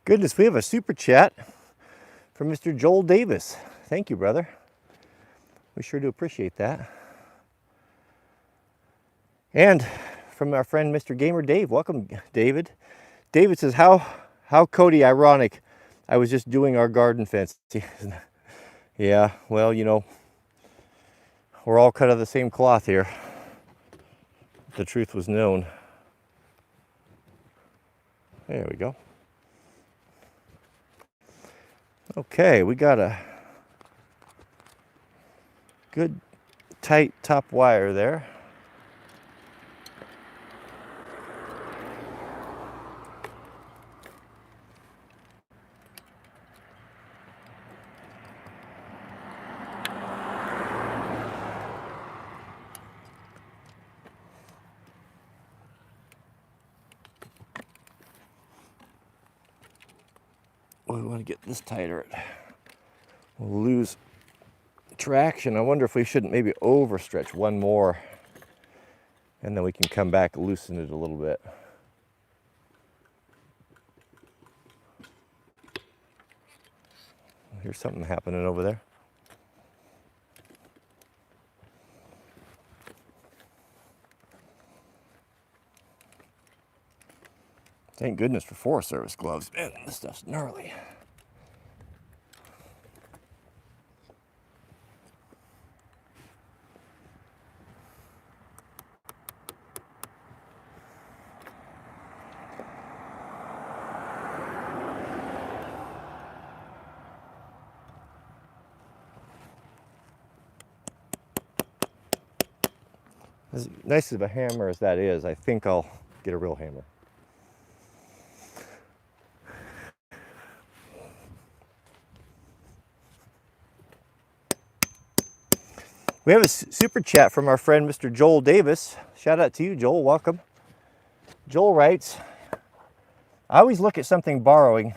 Goodness, we have a super chat from Mr. Joel Davis. Thank you, brother. We sure do appreciate that. And from our friend Mr. Gamer Dave. Welcome, David. David says, how Cody ironic. I was just doing our garden fence. Yeah, well, you know, we're all cut out of the same cloth here. The truth was known. There we go. Okay, we got a good tight top wire there. We want to get this tighter. We'll lose traction. I wonder if we shouldn't maybe overstretch one more, and then we can come back and loosen it a little bit. Here's something happening over there. Thank goodness for Forest Service gloves. Man, this stuff's gnarly. As nice of a hammer as that is, I think I'll get a real hammer. We have a super chat from our friend Mr. Joel Davis. Shout out to you, Joel. Welcome. Joel writes, I always look at someone borrowing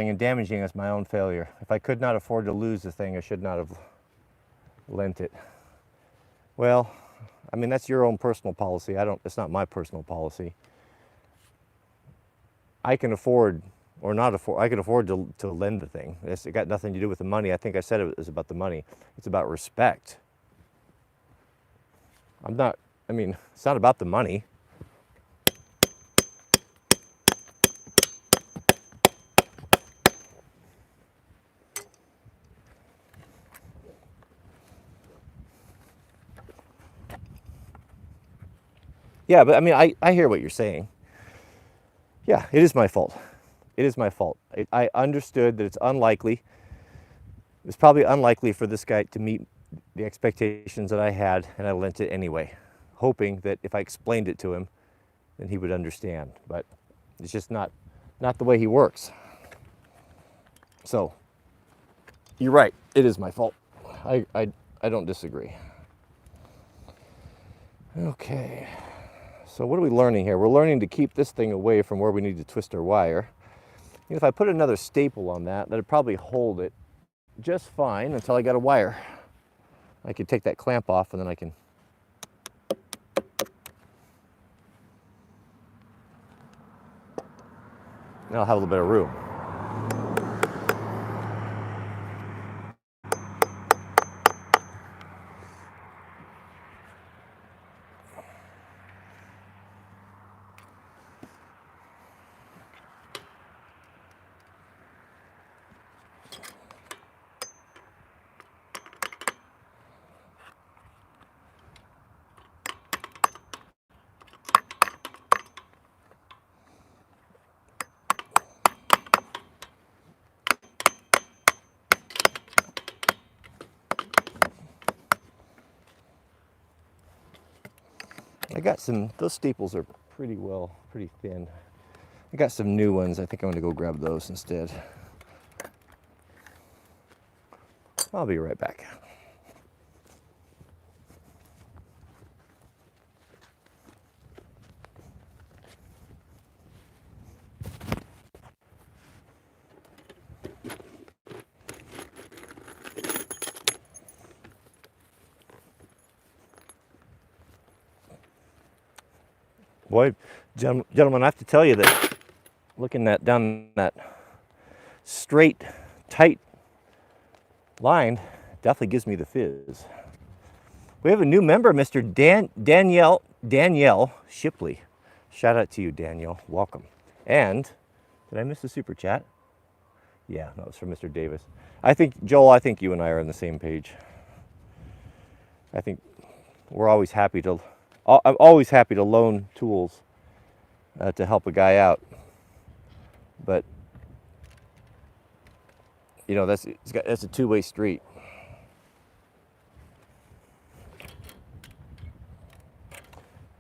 and damaging as my own failure. If I could not afford to lose the thing, I should not have lent it. Well, I mean, that's your own personal policy. It's not my personal policy. I can afford or not afford, I can afford to lend the thing. It got nothing to do with the money. I think I said it was about the money. It's about respect. It's not about the money. Yeah, but I mean, I hear what you're saying. Yeah, it is my fault. It is my fault. I understood that it's unlikely. It's probably unlikely for this guy to meet the expectations that I had, and I lent it anyway, hoping that if I explained it to him, then he would understand. But it's just not the way he works. So, you're right. It is my fault. I don't disagree. Okay. So what are we learning here? We're learning to keep this thing away from where we need to twist our wire. If I put another staple on that, that'd probably hold it just fine until I got a wire. I could take that clamp off and then I can now I'll have a little bit of room. I got those staples are pretty thin. I got some new ones. I think I'm gonna go grab those instead. I'll be right back. Boy, gentlemen, I have to tell you that looking down that straight, tight line definitely gives me the fizz. We have a new member, Mr. Danielle Shipley. Shout out to you, Danielle. Welcome. And Did I miss a super chat? Yeah, that was from Mr. Davis. I think, Joel, I think you and I are on the same page. I think we're always happy to, I'm always happy to loan tools to help a guy out. But, you know, that's a two-way street.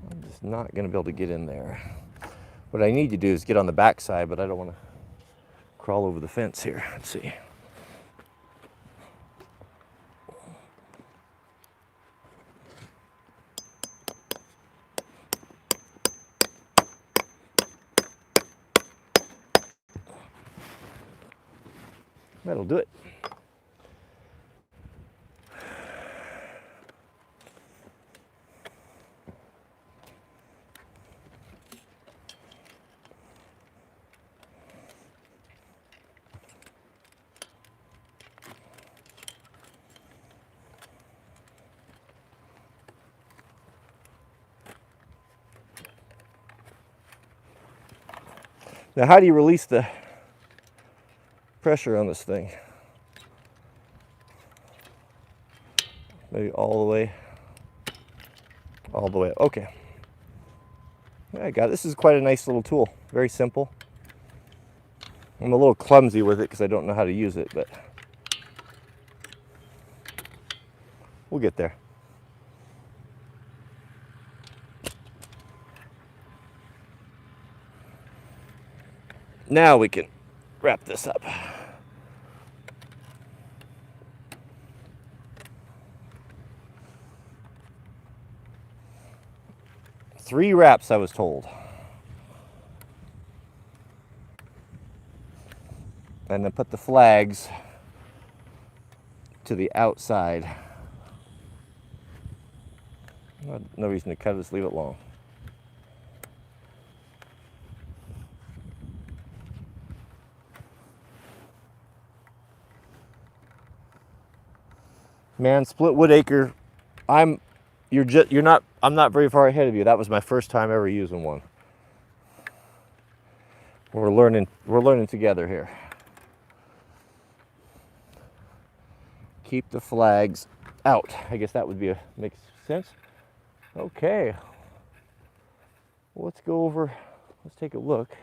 I'm just not going to be able to get in there. What I need to do is get on the back side, but I don't want to crawl over the fence here. Let's see. That'll do it. Now, how do you release the pressure on this thing? Maybe all the way up. Okay. Yeah, I got it. This is quite a nice little tool. Very simple. I'm a little clumsy with it because I don't know how to use it, but we'll get there. Now we can wrap this up. Three wraps, I was told. And then put the flags to the outside. No reason to cut it, just leave it long. Man, split wood acre. I'm not very far ahead of you. That was my first time ever using one. We're learning together here. Keep the flags out. I guess that would makes sense. Okay. Well, let's go over, let's take a look.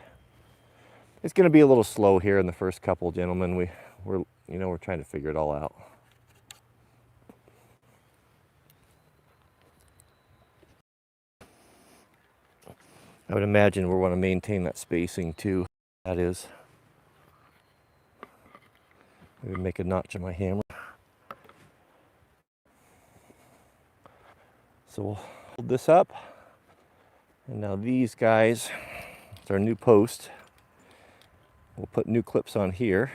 It's going to be a little slow here in the first couple, gentlemen. We're trying to figure it all out. I would imagine we want to maintain that spacing too. That is. Maybe make a notch on my hammer. So we'll hold this up. And now these guys, it's our new post. We'll put new clips on here.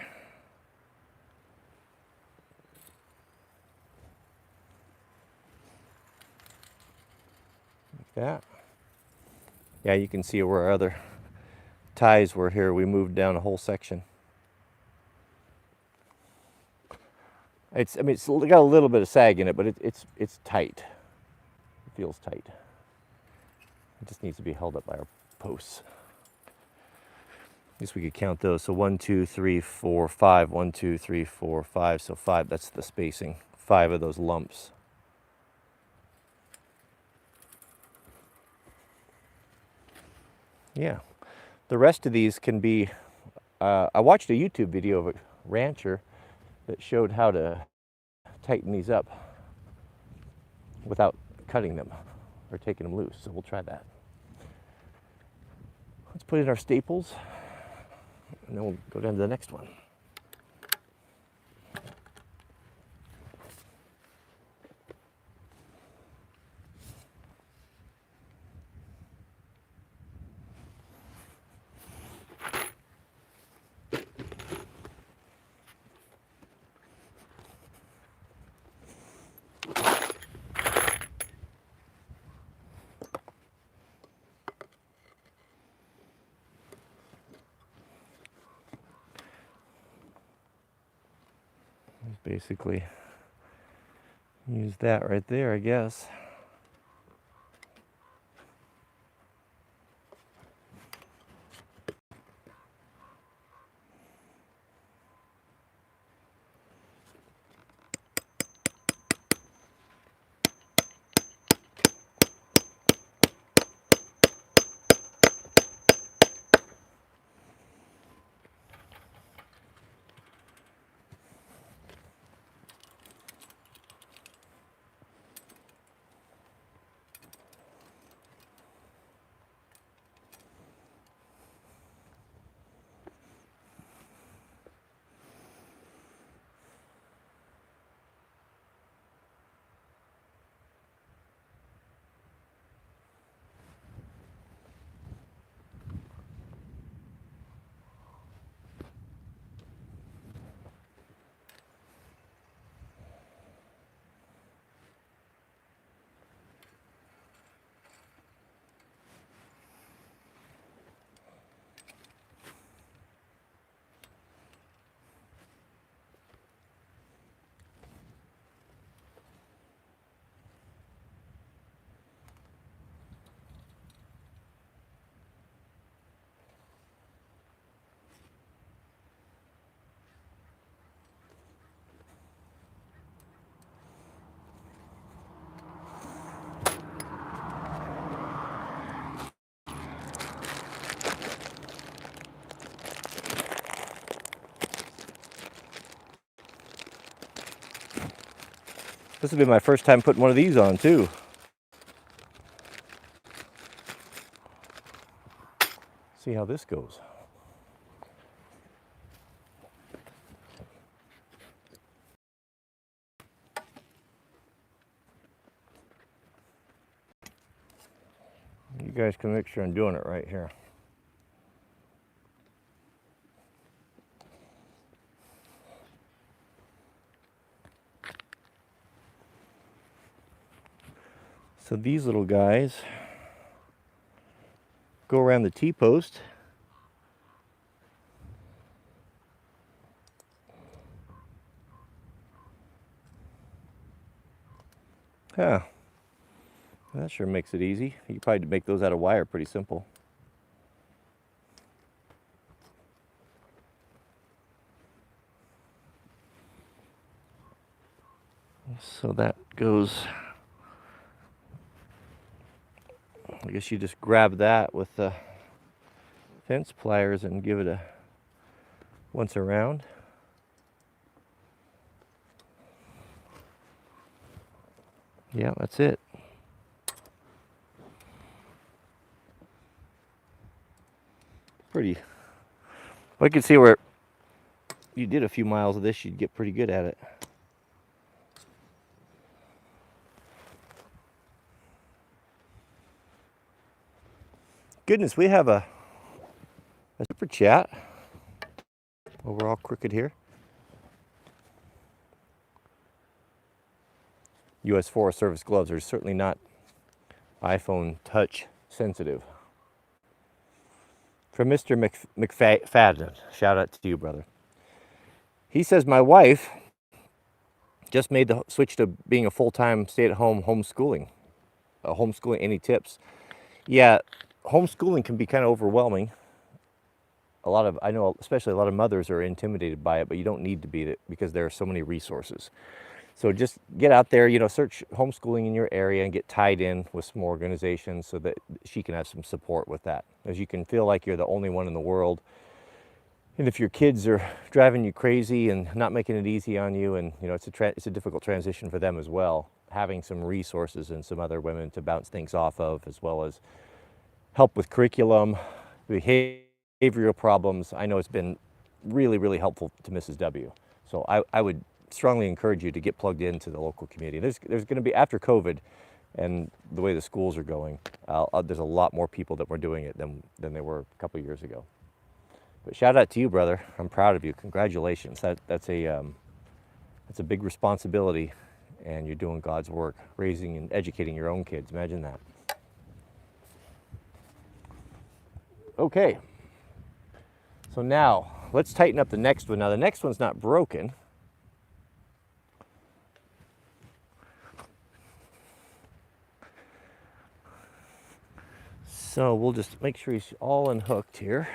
Like that. Yeah, you can see where our other ties were here. We moved down a whole section. It's got a little bit of sag in it, but it's tight. It feels tight. It just needs to be held up by our posts. I guess we could count those. So 1, 2, 3, 4, 5. 1, 2, 3, 4, 5. So 5, that's the spacing. 5 of those lumps. Yeah. The rest of these can be, I watched a YouTube video of a rancher that showed how to tighten these up without cutting them or taking them loose. So we'll try that. Let's put in our staples and then we'll go down to the next one. Basically use that right there, I guess. This will be my first time putting one of these on too. See how this goes. You guys can make sure I'm doing it right here. So these little guys go around the T-post. Yeah, that sure makes it easy. You could probably make those out of wire pretty simple. So that goes, I guess you just grab that with the fence pliers and give it a once around. Yeah, that's it. Pretty. Well, I can see where you did a few miles of this, you'd get pretty good at it. Goodness, we have a super chat. Oh, we're all crooked here. US Forest Service gloves are certainly not iPhone touch sensitive. From Mr. McFadden, shout out to you, brother. He says, my wife just made the switch to being a full-time stay-at-home homeschooling. Homeschooling, any tips? Yeah, homeschooling can be kind of overwhelming. I know, especially a lot of mothers are intimidated by it, but you don't need to be, because there are so many resources. So just get out there, search homeschooling in your area and get tied in with some organizations so that she can have some support with that. As you can feel like you're the only one in the world. And if your kids are driving you crazy and not making it easy on you, and it's a difficult transition for them as well, having some resources and some other women to bounce things off of, as well as help with curriculum, behavioral problems. I know it's been really, really helpful to Mrs. W. So I would strongly encourage you to get plugged into the local community. There's going to be, after COVID and the way the schools are going, there's a lot more people that were doing it than there were a couple of years ago. But shout out to you, brother. I'm proud of you. Congratulations. That's a big responsibility, and you're doing God's work, raising and educating your own kids. Imagine that. Okay. So now let's tighten up the next one. Now the next one's not broken. So we'll just make sure he's all unhooked here.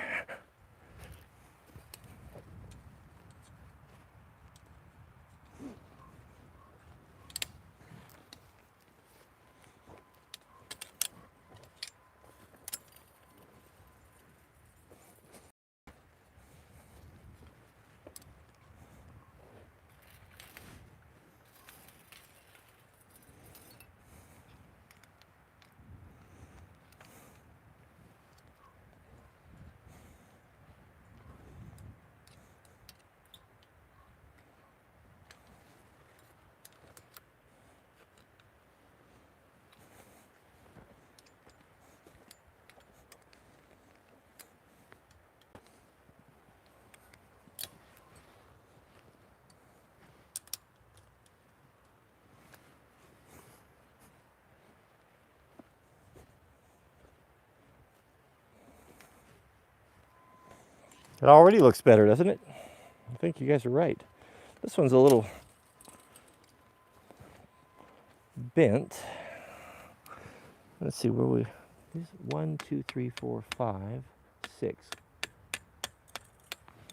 It already looks better, doesn't it? I think you guys are right. This one's a little bent. Let's see where we. 1, 2, 3, 4, 5, 6.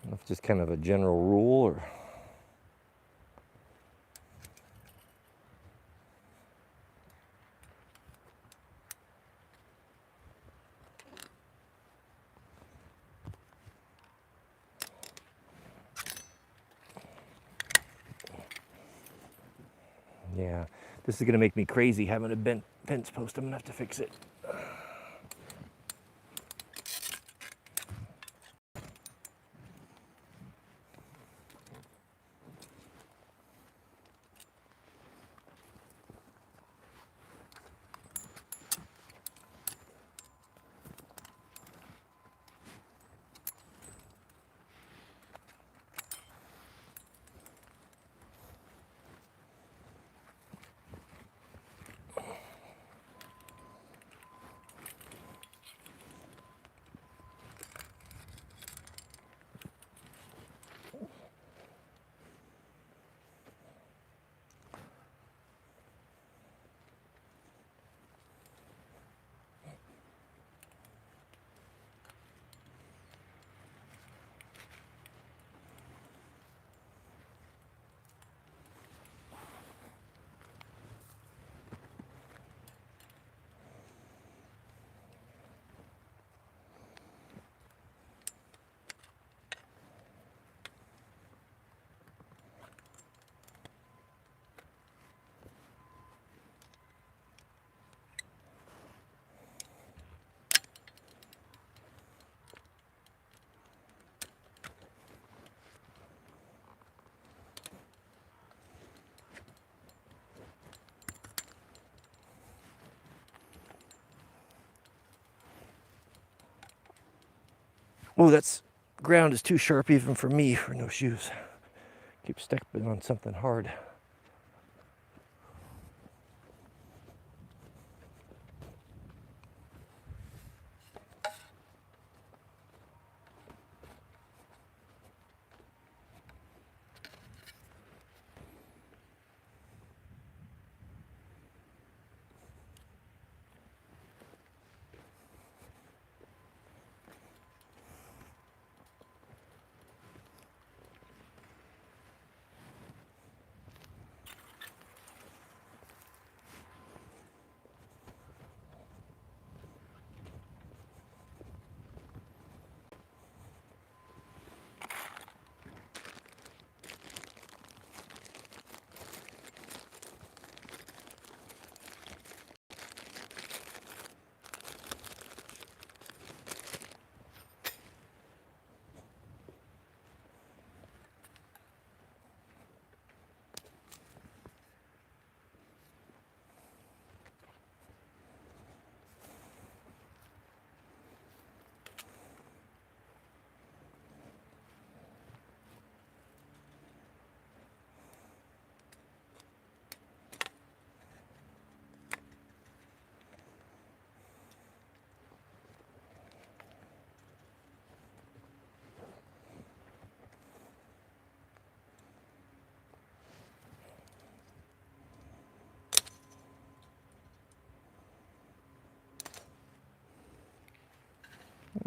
That's just kind of a general rule, or. Yeah, this is gonna make me crazy having a bent fence post. I'm gonna have to fix it. Oh, that's ground is too sharp even for me for no shoes. Keep stepping on something hard.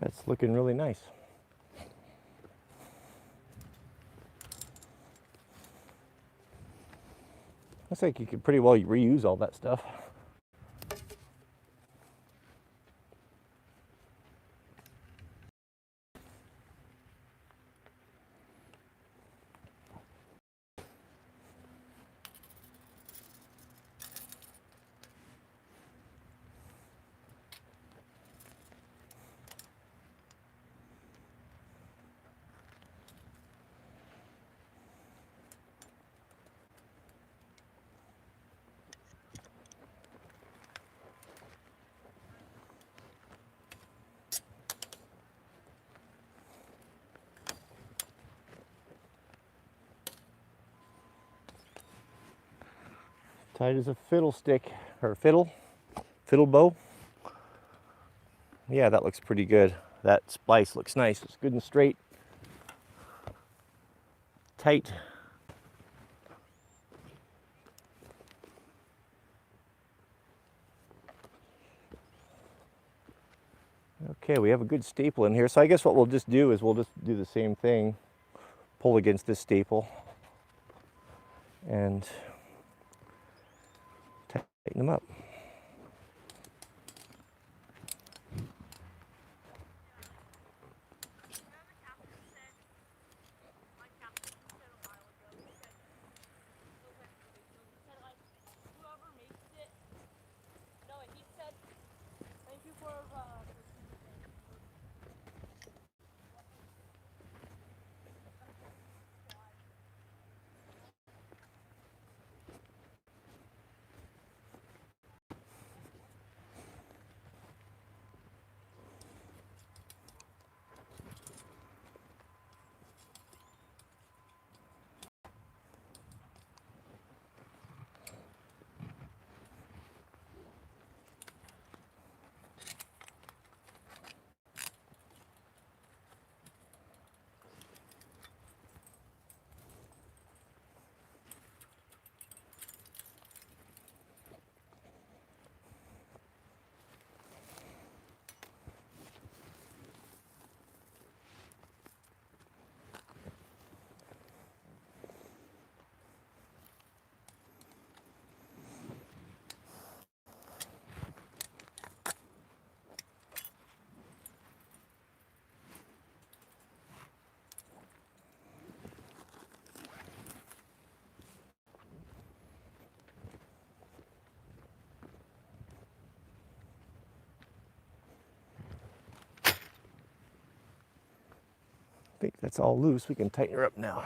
That's looking really nice. Looks like you could pretty well reuse all that stuff. Tight as a fiddlestick, or fiddle bow. Yeah, that looks pretty good. That splice looks nice. It's good and straight. Tight. Okay, we have a good staple in here. So I guess what we'll just do is we'll just do the same thing. Pull against this staple and tighten them up. think that's all loose. We can tighten her up now.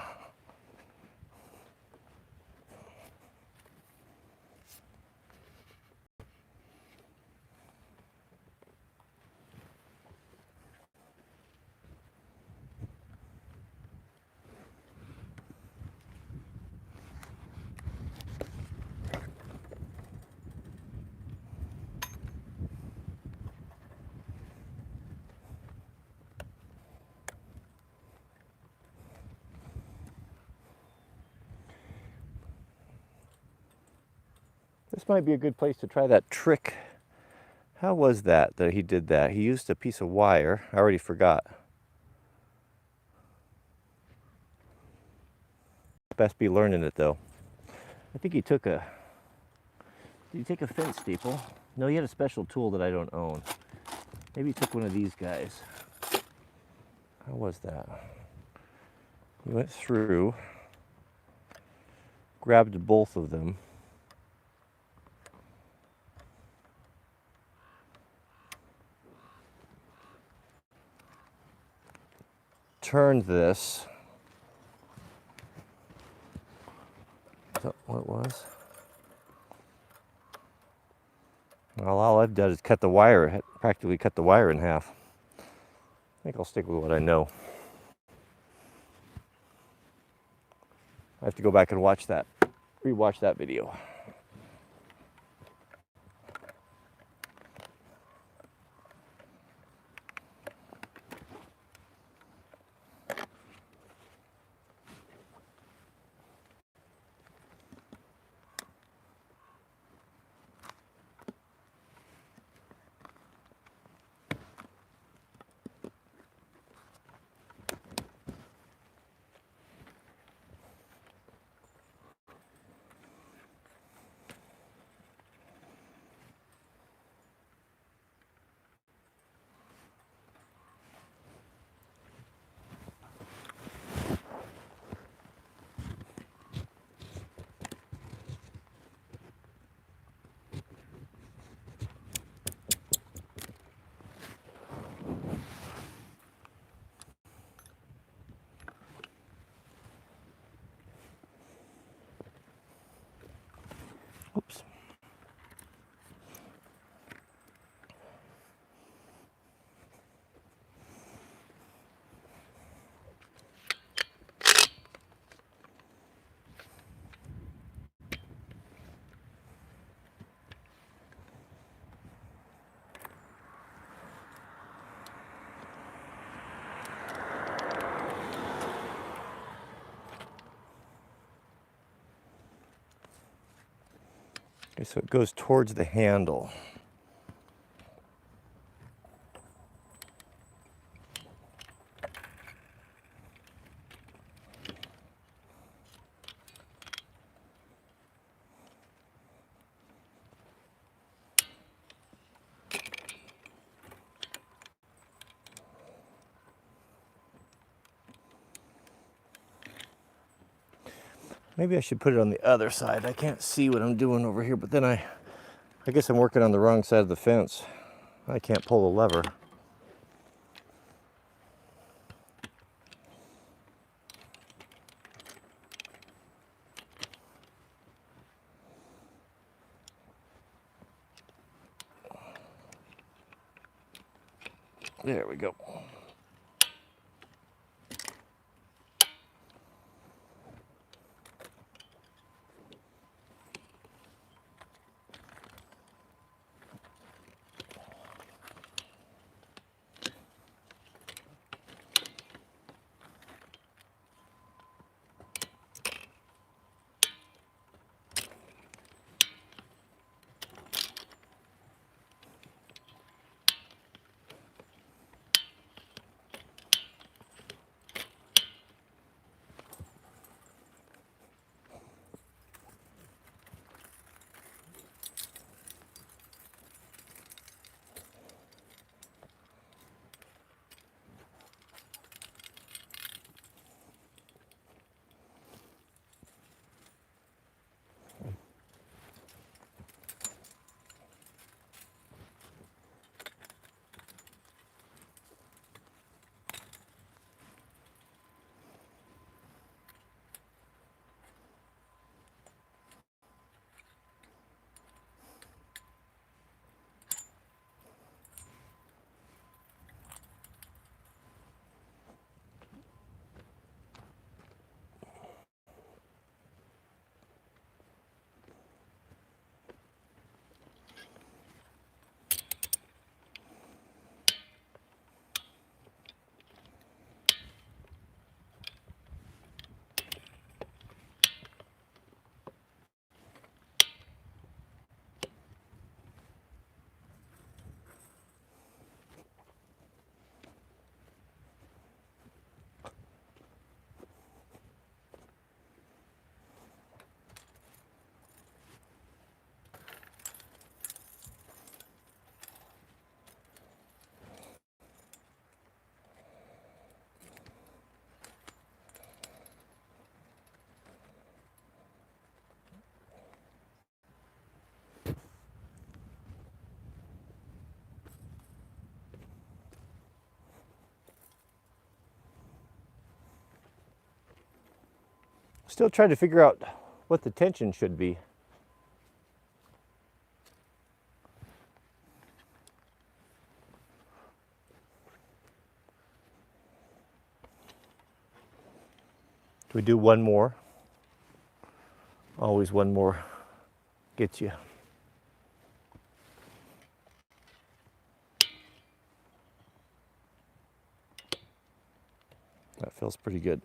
This might be a good place to try that trick. How was that he did that? He used a piece of wire. I already forgot. Best be learning it though. I think he took a, did he take a fence steeple? No, he had a special tool that I don't own. Maybe he took one of these guys. How was that? He went through, grabbed both of them. Turned this. Is that what it was? Well, all I've done is cut the wire, practically cut the wire in half. I think I'll stick with what I know. I have to go back and watch that, rewatch that video. Oops. Okay, so it goes towards the handle. Maybe I should put it on the other side. I can't see what I'm doing over here, but then I guess I'm working on the wrong side of the fence. I can't pull the lever. There we go. Still trying to figure out what the tension should be. Do we do one more? Always one more gets you. That feels pretty good.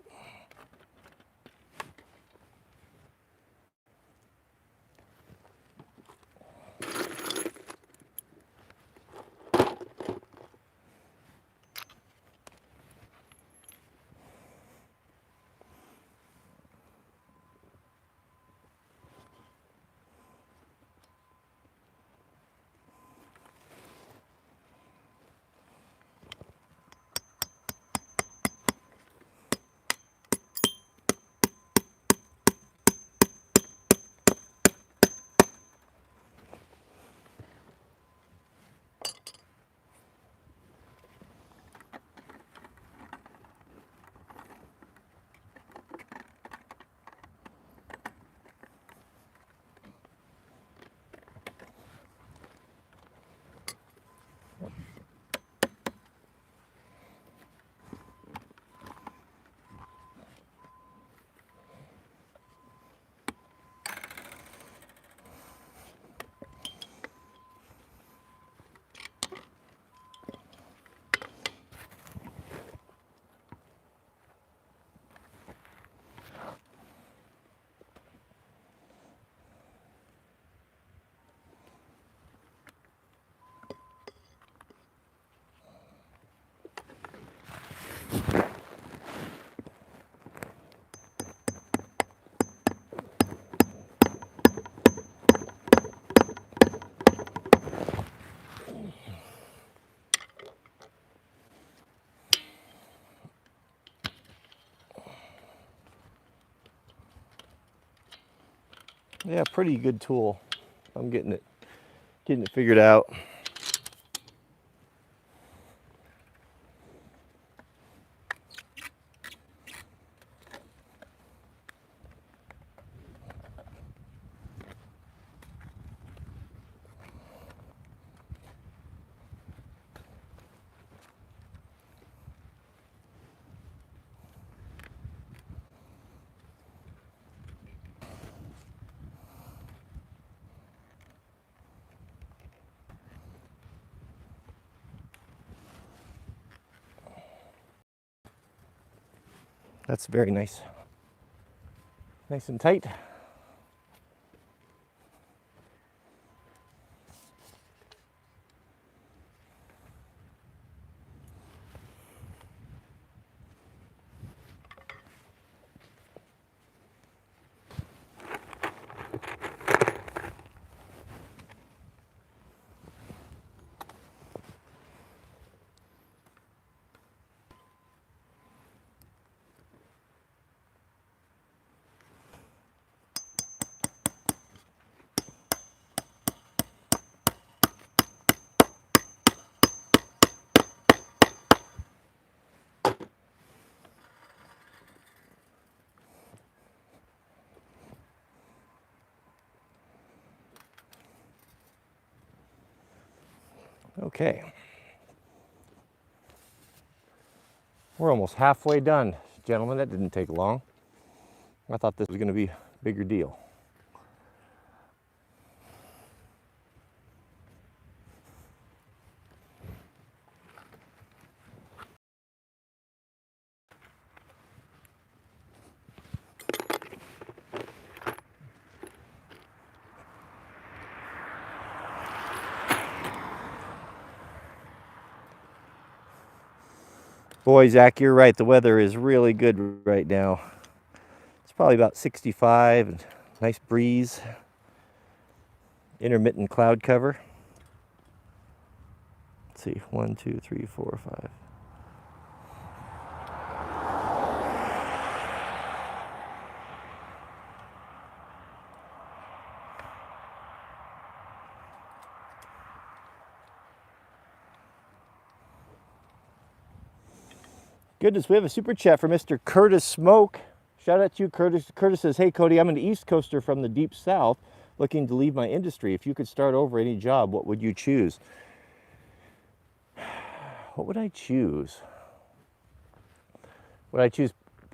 Yeah, pretty good tool. I'm getting it figured out. That's very nice. Nice and tight. Okay. We're almost halfway done, gentlemen. That didn't take long. I thought this was going to be a bigger deal. Boy, Zach, you're right. The weather is really good right now. It's probably about 65 and nice breeze. Intermittent cloud cover. Let's see, 1, 2, 3, 4, 5. Goodness, we have a super chat for Mr. Curtis Smoke. Shout out to you, Curtis. Curtis says, hey, Cody, I'm an East Coaster from the deep South looking to leave my industry. If you could start over any job, what would you choose? What would I choose? Would I choose,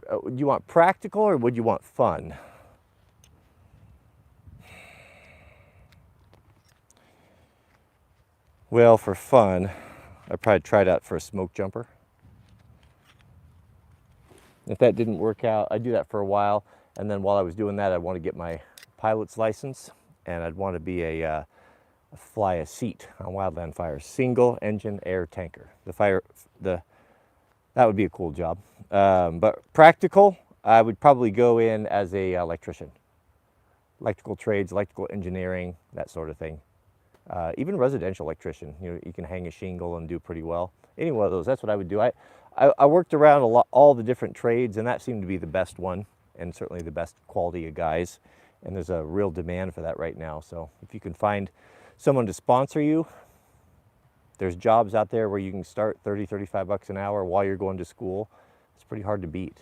do you want practical or would you want fun? Well, for fun, I'd probably try it out for a smoke jumper. If that didn't work out, I'd do that for a while. And then while I was doing that, I'd want to get my pilot's license, and I'd want to be fly a seat on wildland fires, single engine air tanker. That would be a cool job. But practical, I would probably go in as a electrician, electrical trades, electrical engineering, that sort of thing. Even residential electrician, you can hang a shingle and do pretty well. Any one of those, that's what I would do. I worked around all the different trades, and that seemed to be the best one, and certainly the best quality of guys. And there's a real demand for that right now. So if you can find someone to sponsor you, there's jobs out there where you can start 30, 35 bucks an hour while you're going to school. It's pretty hard to beat.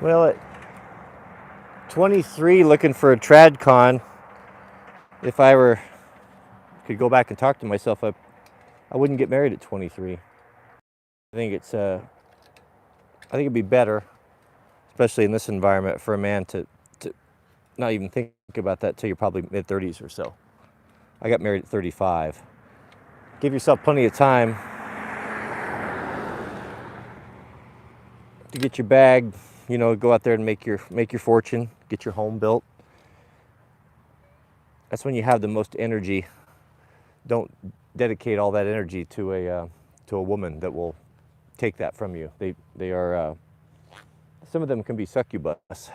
Well, at 23, looking for a trad con, if I could go back and talk to myself, I wouldn't get married at 23. I think it'd be better, especially in this environment, for a man to not even think about that till you're probably mid-30s or so. I got married at 35. Give yourself plenty of time to get your bag, go out there and make your fortune, get your home built. That's when you have the most energy. Don't dedicate all that energy to a woman that will take that from you. They are some of them can be succubus.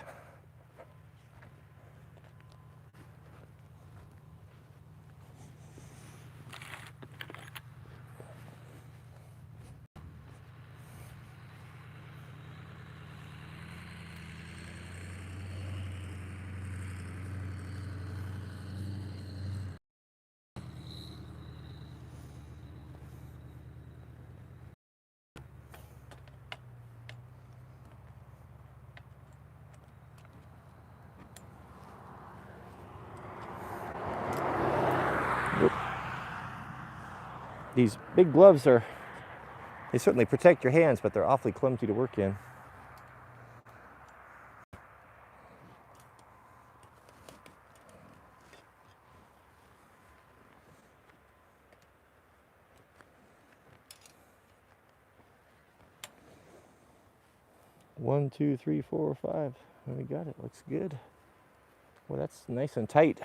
These big gloves they certainly protect your hands, but they're awfully clumsy to work in. One, two, three, 4, 5. We got it. Looks good. Well, that's nice and tight.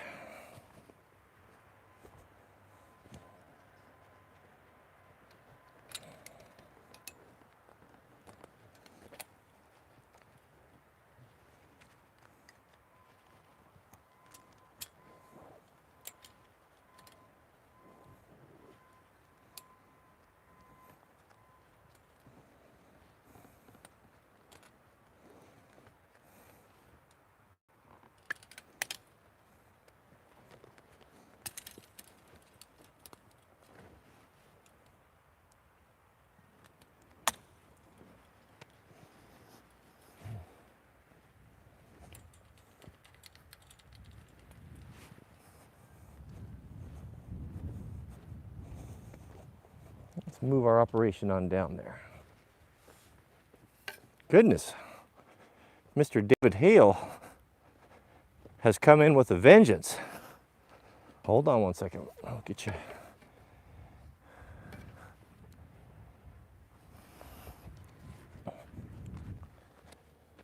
Let's move our operation on down there. Goodness, Mr. David Hale has come in with a vengeance. Hold on one second. I'll get you.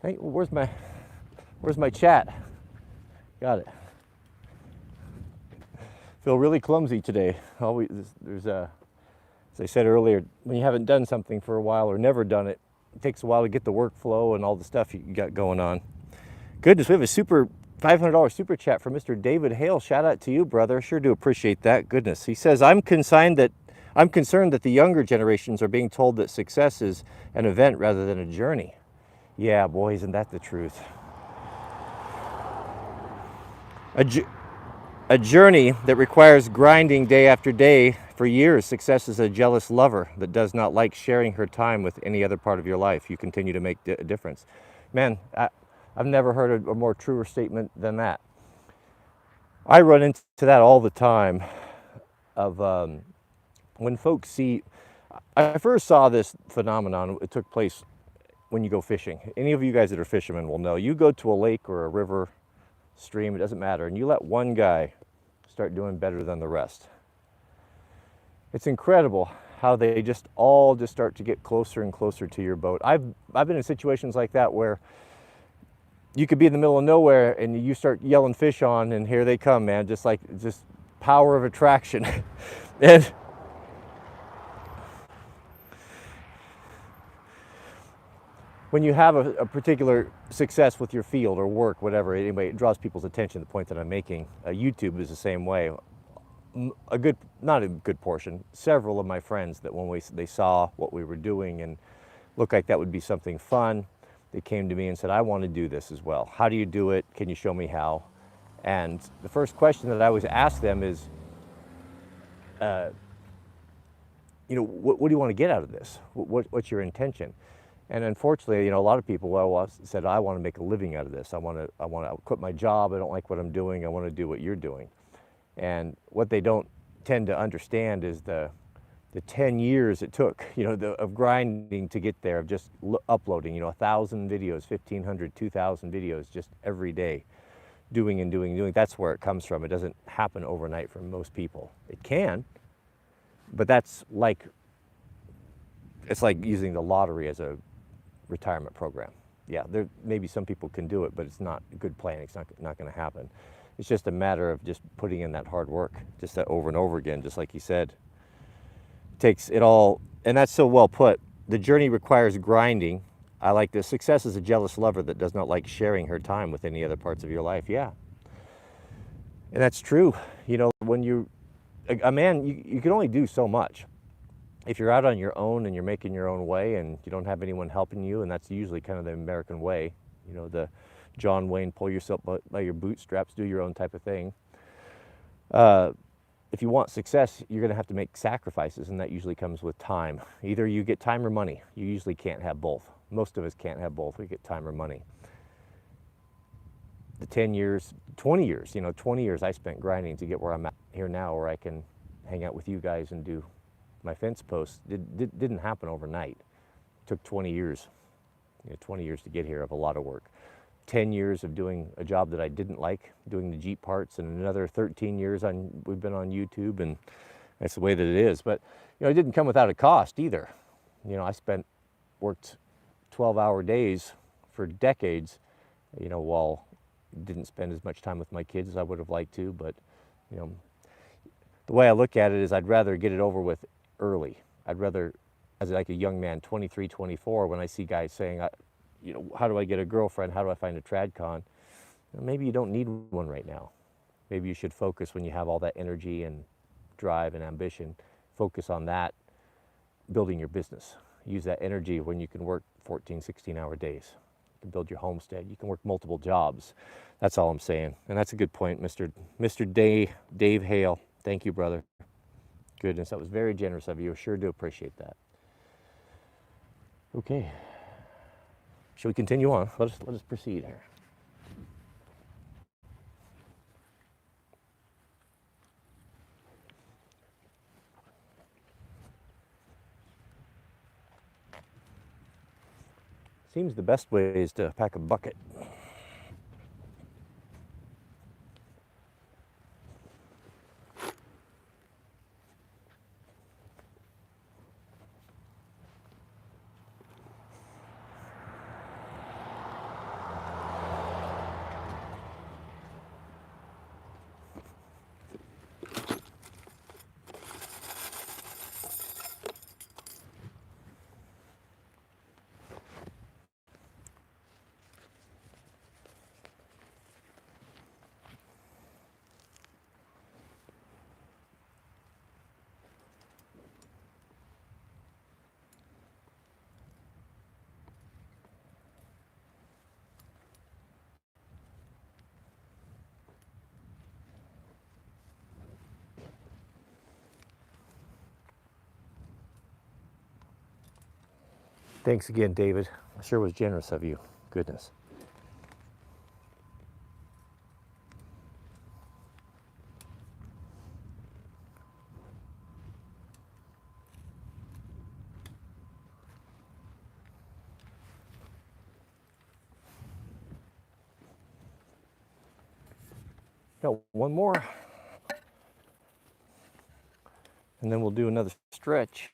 Hey, where's my chat? Got it. Feel really clumsy today. There's as I said earlier, when you haven't done something for a while or never done it, it takes a while to get the workflow and all the stuff you got going on. Goodness, we have a super $500 super chat from Mr. David Hale. Shout out to you, brother. Sure do appreciate that. Goodness. He says, I'm concerned that the younger generations are being told that success is an event rather than a journey. Yeah, boy, isn't that the truth? A journey that requires grinding day after day for years. Success is a jealous lover that does not like sharing her time with any other part of your life. You continue to make a difference. Man, I've never heard a more truer statement than that. I run into that all the time of when folks see, I first saw this phenomenon. It took place when you go fishing. Any of you guys that are fishermen will know. You go to a lake or a river, stream, it doesn't matter, and you let one guy start doing better than the rest. It's incredible how they just all start to get closer and closer to your boat. I've been in situations like that where you could be in the middle of nowhere and you start yelling fish on, and here they come, man, just power of attraction. And when you have a particular success with your field or work, whatever, anyway, it draws people's attention. The point that I'm making, YouTube is the same way. Not a good portion, several of my friends that when they saw what we were doing and looked like that would be something fun, they came to me and said, I want to do this as well. How do you do it? Can you show me how? And the first question that I always ask them is, what do you want to get out of this? What's your intention? And unfortunately, a lot of people said, I want to make a living out of this. I want to quit my job. I don't like what I'm doing. I want to do what you're doing. And what they don't tend to understand is the 10 years it took, of grinding to get there, of just uploading, 1,000 videos, 1,500, 2,000 videos just every day, doing and doing and doing. That's where it comes from. It doesn't happen overnight for most people. It can, but it's like using the lottery as a retirement program. Yeah, maybe some people can do it, but it's not good planning. It's not going to happen. It's just a matter of just putting in that hard work, just that over and over again, just like you said. It takes it all, and that's so well put. The journey requires grinding. I like this. Success is a jealous lover that does not like sharing her time with any other parts of your life. Yeah, and that's true. When a man, you can only do so much. If you're out on your own and you're making your own way and you don't have anyone helping you, and that's usually kind of the American way, the John Wayne, pull yourself by your bootstraps, do your own type of thing. If you want success, you're going to have to make sacrifices, and that usually comes with time. Either you get time or money. You usually can't have both. Most of us can't have both. We get time or money. The 10 years, 20 years, 20 years I spent grinding to get where I'm at here now, where I can hang out with you guys and do my fence posts. Didn't happen overnight. It took 20 years, 20 years to get here of a lot of work. 10 years of doing a job that I didn't like, doing the Jeep parts, and another 13 years we've been on YouTube, and that's the way that it is. But it didn't come without a cost either. I worked 12-hour days for decades, while didn't spend as much time with my kids as I would have liked to. But the way I look at it is I'd rather get it over with early. I'd rather, as like a young man, 23, 24, when I see guys saying, how do I get a girlfriend? How do I find a tradcon? Maybe you don't need one right now. Maybe you should focus, when you have all that energy and drive and ambition, focus on that, building your business. Use that energy when you can work 14, 16-hour days. You can build your homestead. You can work multiple jobs. That's all I'm saying. And that's a good point, Mr. Dave Hale. Thank you, brother. Goodness, that was very generous of you. I sure do appreciate that. Okay. Shall we continue on? Let us proceed here. Seems the best way is to pack a bucket. Thanks again, David. Sure was generous of you. Goodness. Got one more, and then we'll do another stretch.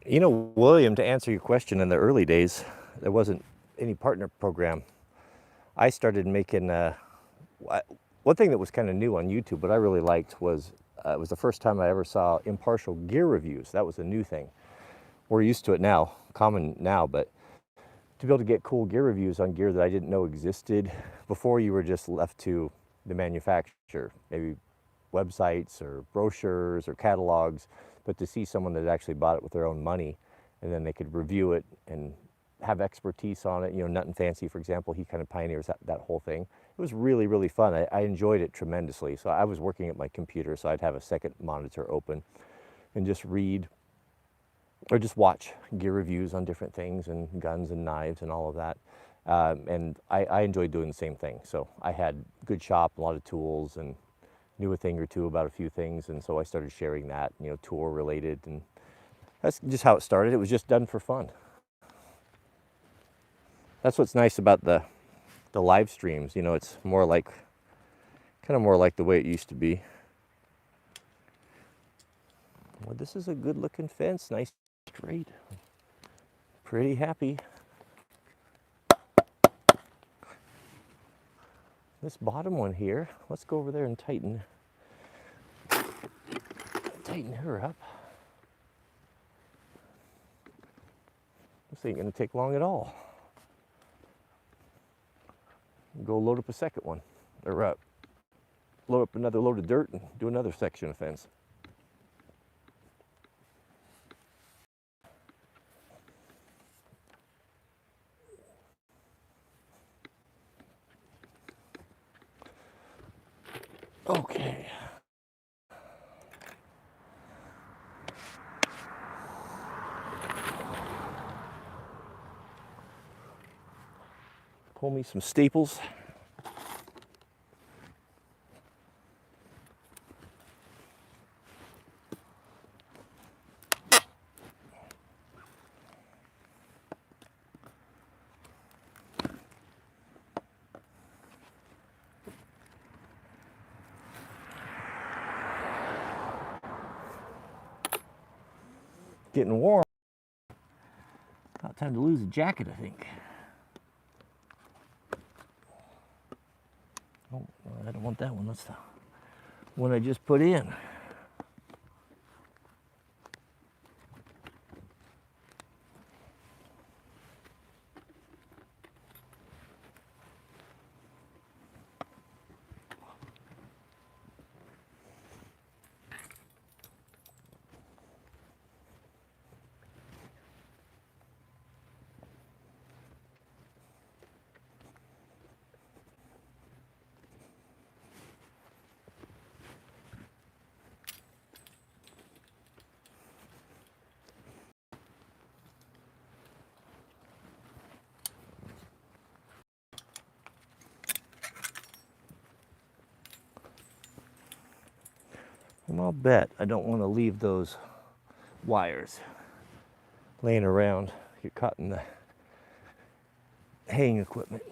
You know, William, to answer your question, in the early days, there wasn't any partner program. I started making, one thing that was kind of new on YouTube, but I really liked was, it was the first time I ever saw impartial gear reviews. That was a new thing. We're used to it now, common now, but to be able to get cool gear reviews on gear that I didn't know existed, before you were just left to the manufacturer, maybe websites or brochures or catalogs, but to see someone that actually bought it with their own money, and then they could review it and have expertise on it. You know, Nut and Fancy, for example, he kind of pioneers that whole thing. It was really, really fun. I enjoyed it tremendously. So I was working at my computer, so I'd have a second monitor open and just read or just watch gear reviews on different things and guns and knives and all of that. And I enjoyed doing the same thing. So I had good shop, a lot of tools, and knew a thing or two about a few things, and so I started sharing that, you know, tour related, and that's just how it started. It was just done for fun. That's what's nice about the live streams. You know, it's more like, kind of more like the way it used to be. Well, this is a good looking fence, nice straight. Pretty happy. This bottom one here, let's go over there and tighten her up. This ain't gonna take long at all. Go load up a second one, or load up another load of dirt and do another section of fence. Okay. Pull me some staples. Getting warm. About time to lose a jacket, I think. Oh, I don't want that one. That's the one I just put in. And I'll bet I don't want to leave those wires laying around, get caught in the haying equipment.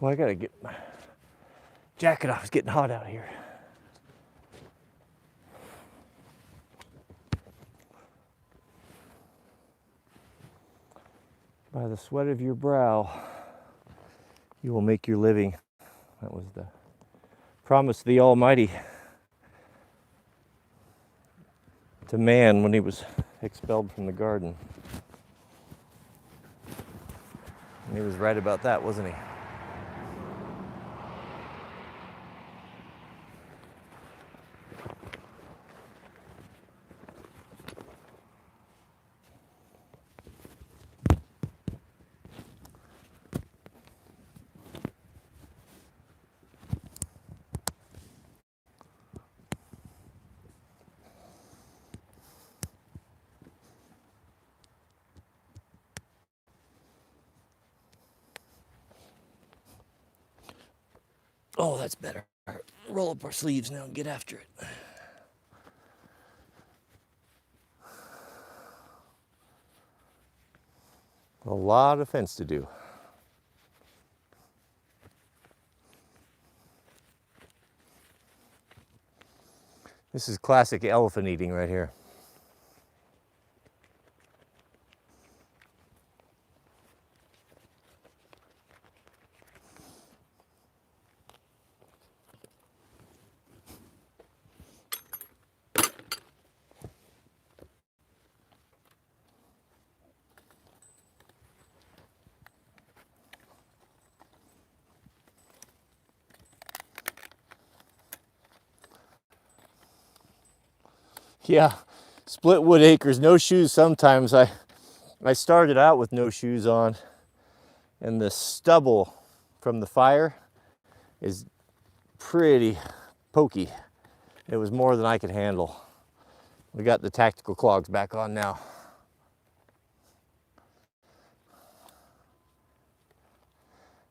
Well, I gotta get my jacket off. It's getting hot out here. By the sweat of your brow, you will make your living. That was the promise of the Almighty to man when he was expelled from the garden. And he was right about that, wasn't he? Oh, that's better. Roll up our sleeves now and get after it. A lot of fence to do. This is classic elephant eating right here. Yeah, split wood acres, no shoes sometimes. I started out with no shoes on, and the stubble from the fire is pretty pokey. It was more than I could handle. We got the tactical clogs back on now.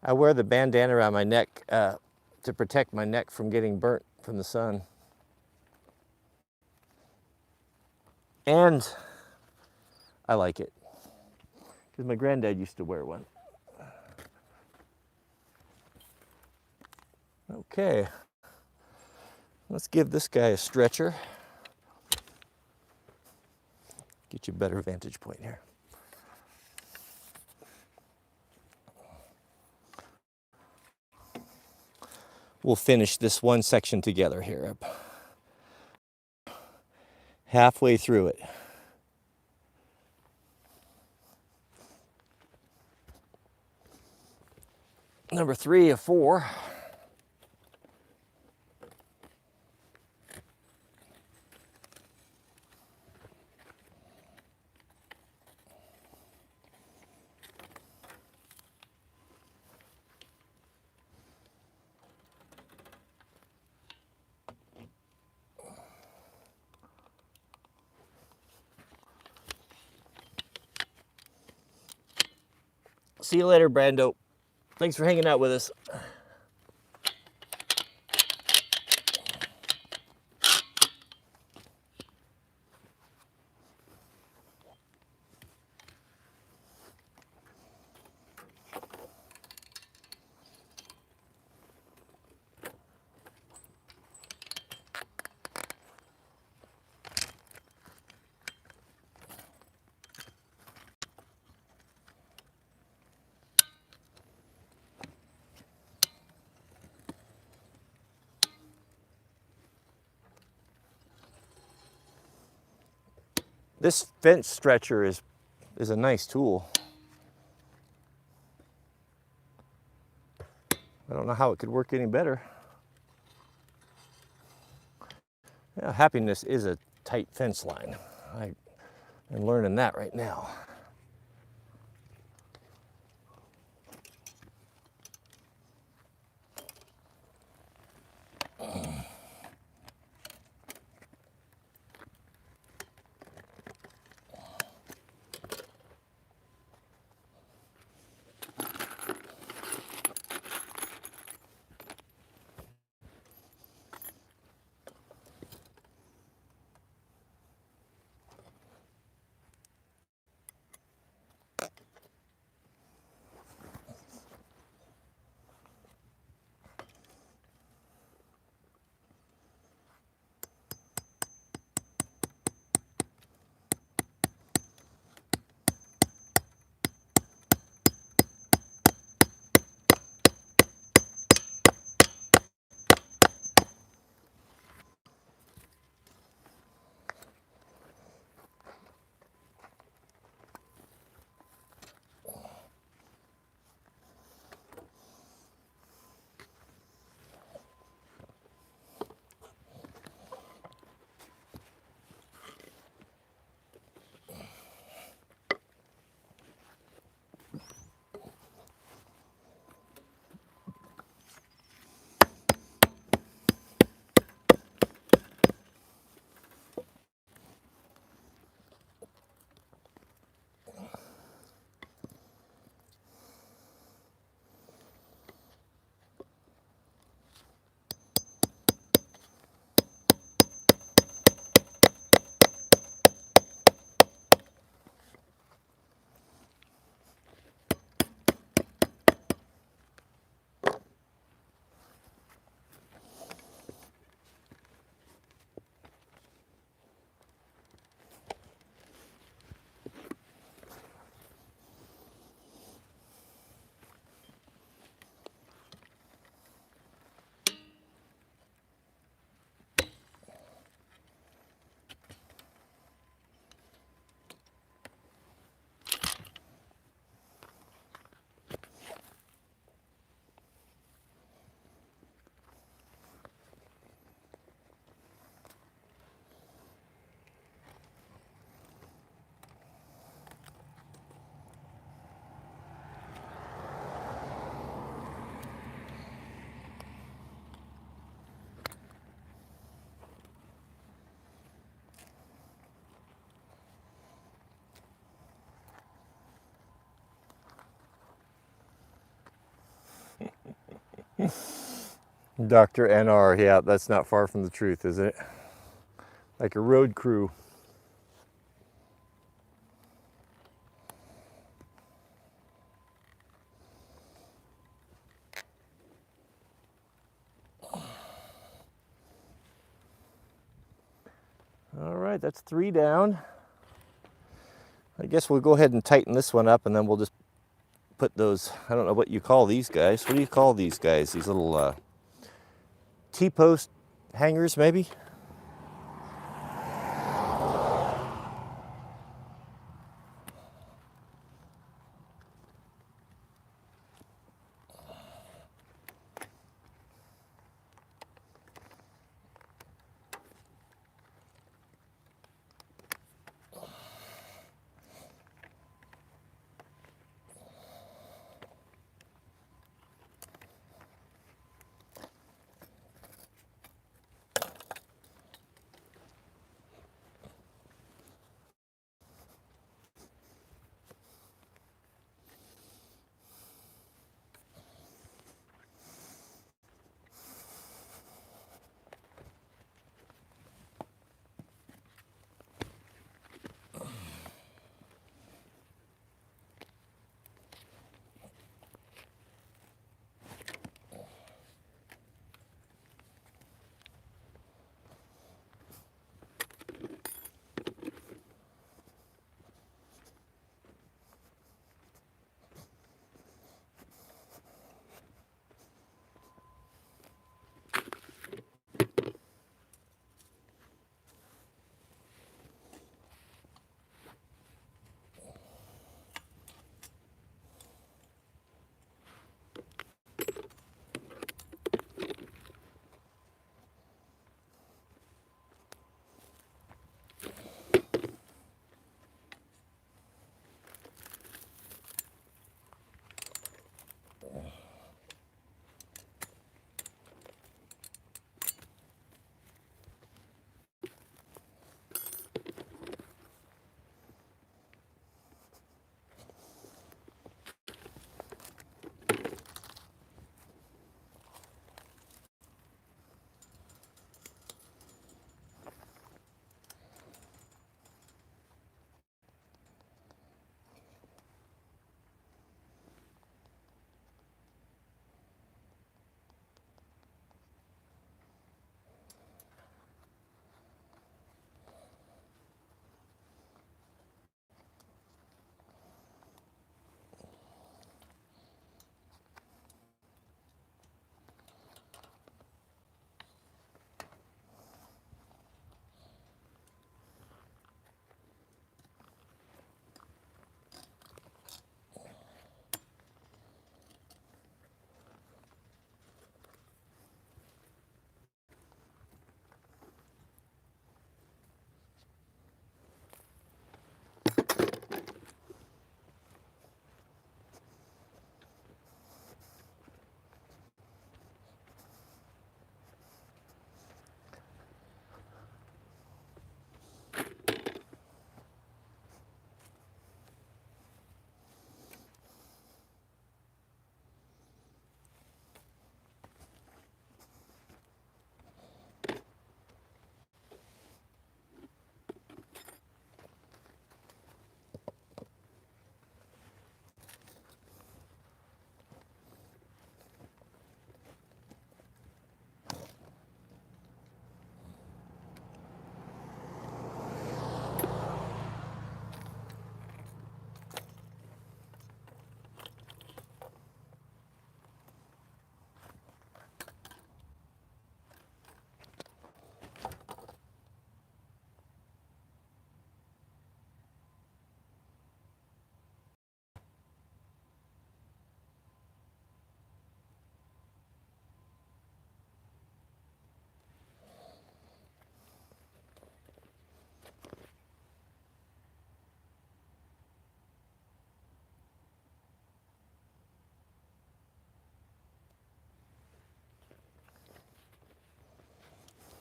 I wear the bandana around my neck to protect my neck from getting burnt from the sun. And I like it because my granddad used to wear one. Okay, let's give this guy a stretcher. Get you a better vantage point here. We'll finish this one section together here. Halfway through it. Number 3 of 4. See you later, Brando. Thanks for hanging out with us. This fence stretcher is a nice tool. I don't know how it could work any better. Yeah, happiness is a tight fence line. I'm learning that right now. Dr. NR, yeah, that's not far from the truth, is it? Like a road crew. All right, that's 3 down. I guess we'll go ahead and tighten this one up, and then we'll just put those, I don't know what you call these guys. What do you call these guys? These little T-post hangers, maybe?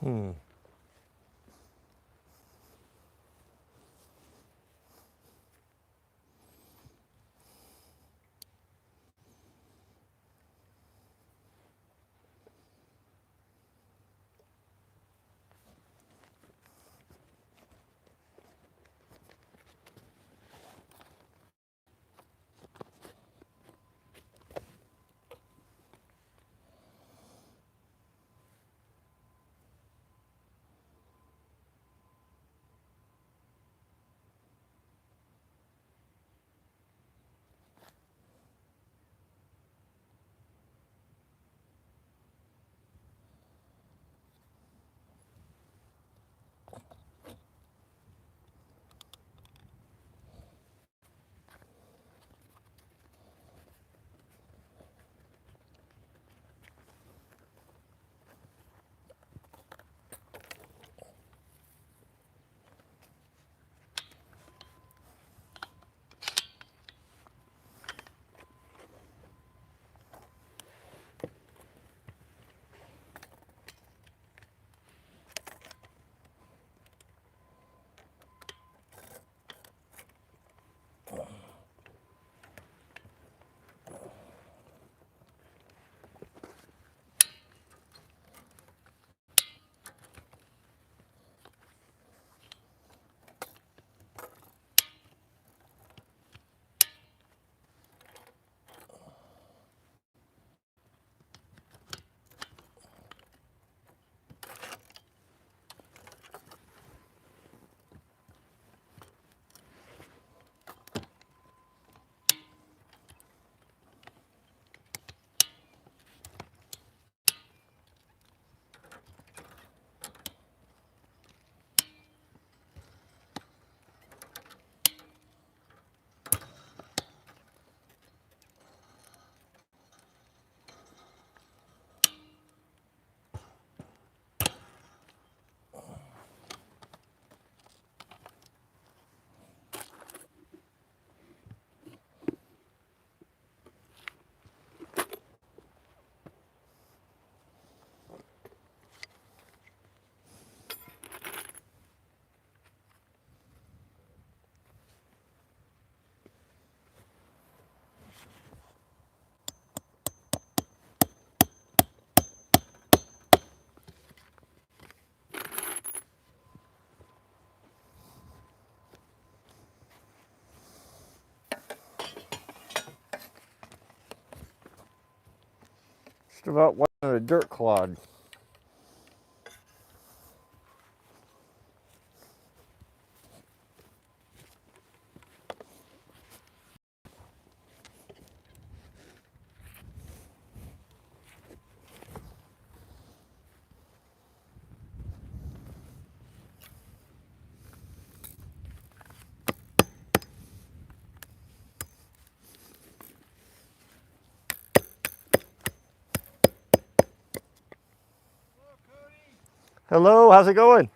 Hmm. Just about wanting a dirt clod. Hello, how's it going?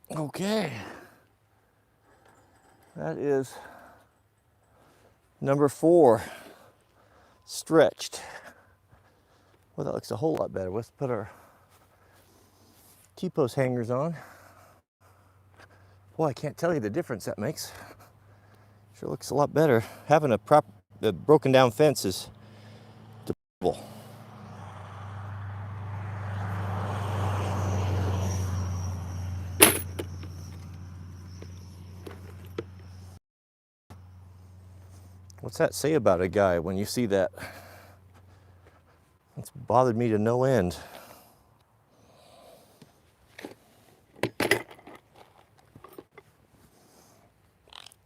Okay, that is number 4, stretched. Well, that looks a whole lot better. Let's put our T-post hangers on. Boy, I can't tell you the difference that makes. Sure looks a lot better. Having a broken down fence is dependable. What's that say about a guy when you see that? It's bothered me to no end.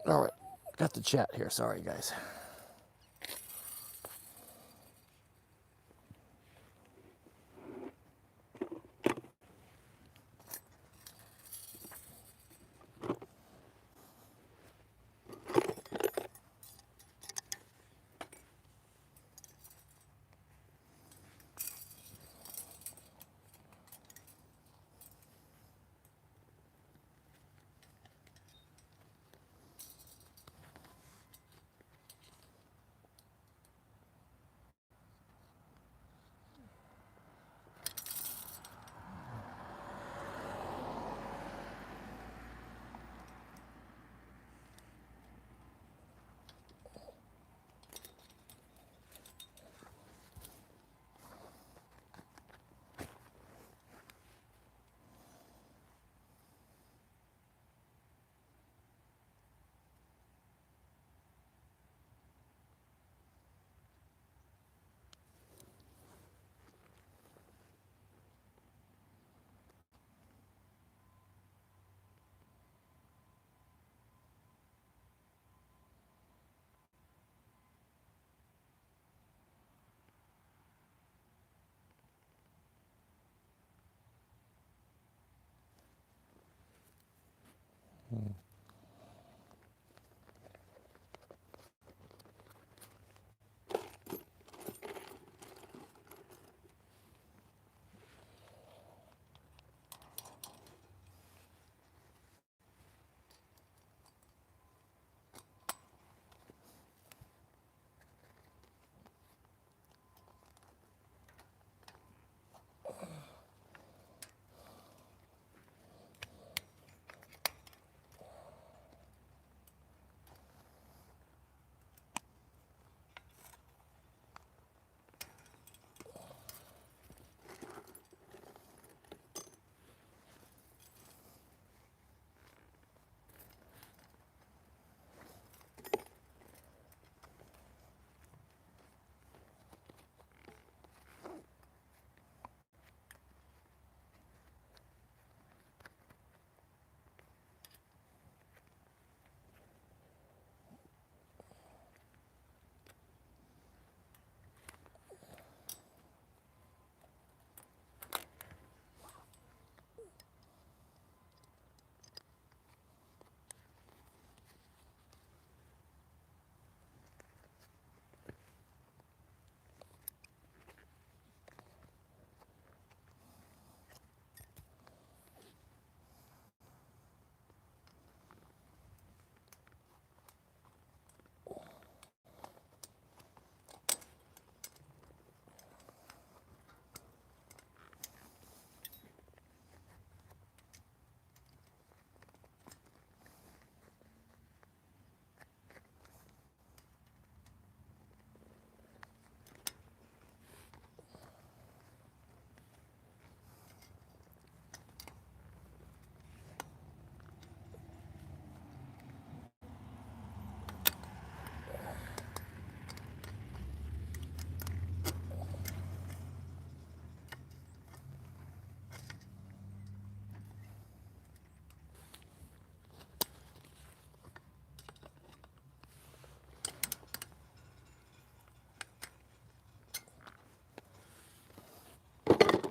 All right, got the chat here. Sorry, guys.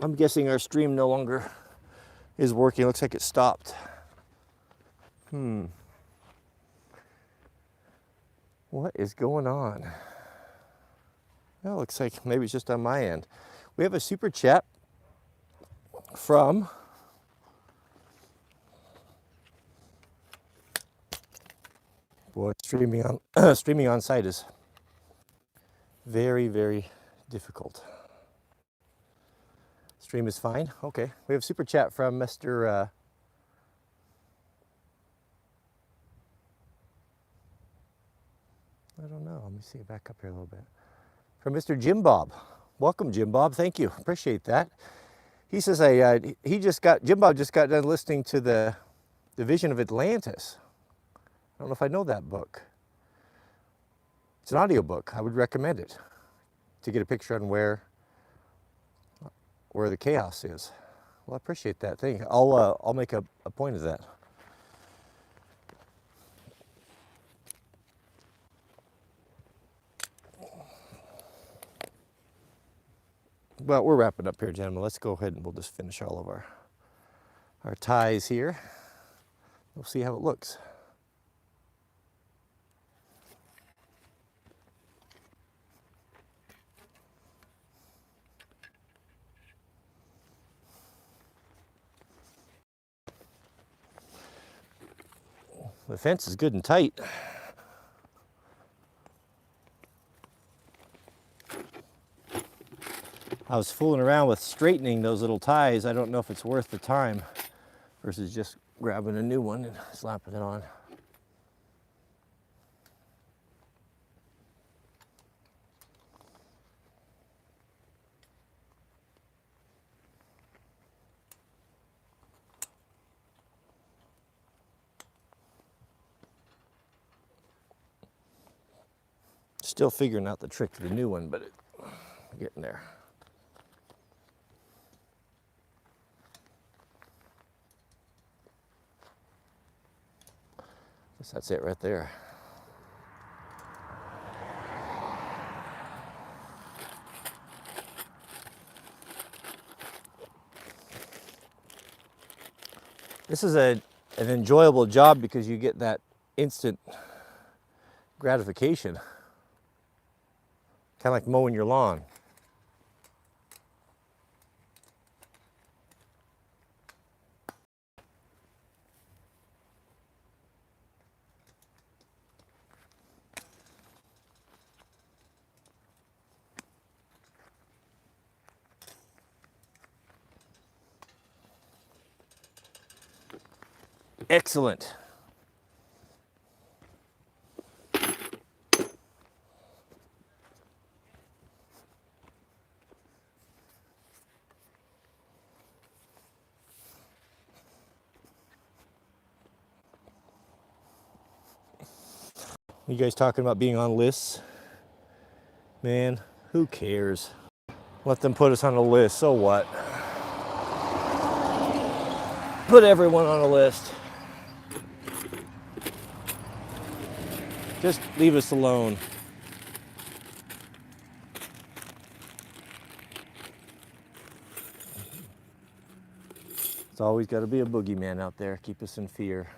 I'm guessing our stream no longer is working. Looks like it stopped. What is going on? Well, looks like maybe it's just on my end. We have a super chat from boy, streaming on streaming on site is very, very difficult. Stream is fine. Okay, we have super chat from Mr. I don't know. Let me see. Back up here a little bit. From Mr. Jim Bob. Welcome, Jim Bob. Thank you. Appreciate that. He says, Jim Bob just got done listening to the Vision of Atlantis. I don't know if I know that book. It's an audio book. I would recommend it to get a picture on where the chaos is. Well, I appreciate that. Thank you. I'll make a point of that. Well, we're wrapping up here, gentlemen. Let's go ahead and we'll just finish all of our ties here. We'll see how it looks. The fence is good and tight. I was fooling around with straightening those little ties. I don't know if it's worth the time versus just grabbing a new one and slapping it on. Still figuring out the trick to the new one, but getting there. Guess that's it right there. This is an enjoyable job because you get that instant gratification. Kind of like mowing your lawn. Excellent. You guys talking about being on lists? Man, who cares? Let them put us on a list, so what? Put everyone on a list. Just leave us alone. It's always got to be a boogeyman out there, keep us in fear.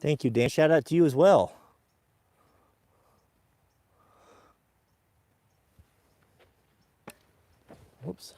Thank you, Dan. Shout out to you as well. Whoops.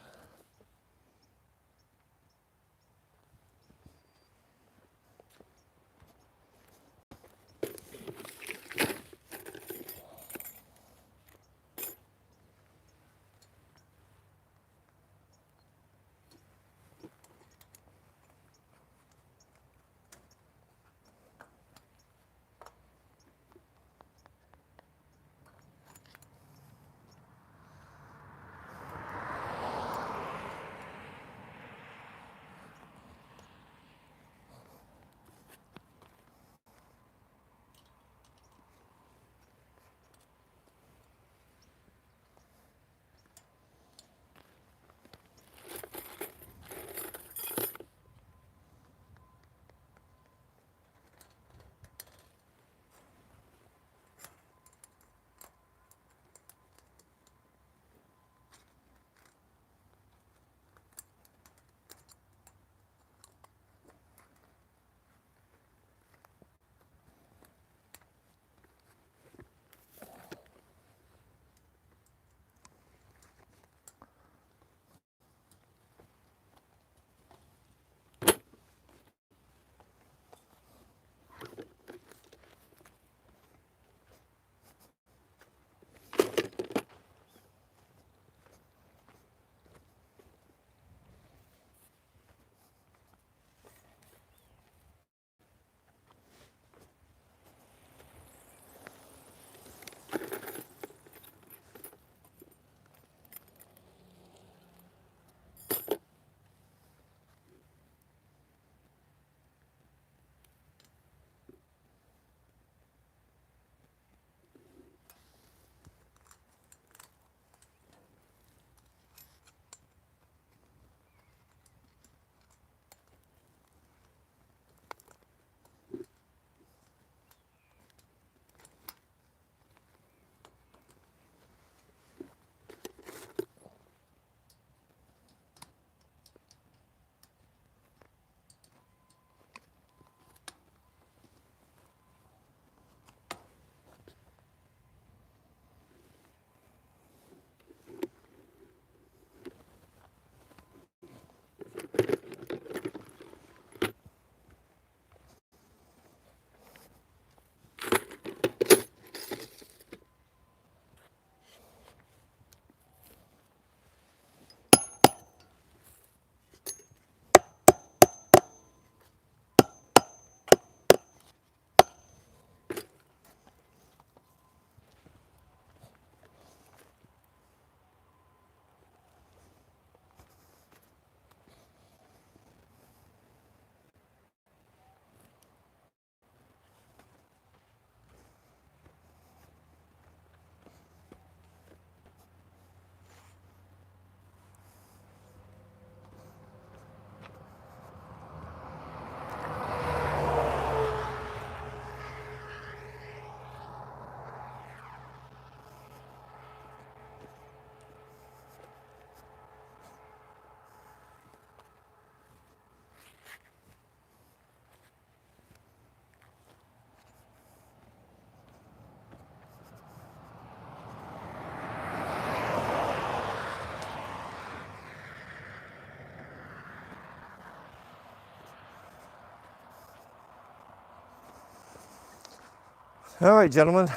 All right, gentlemen,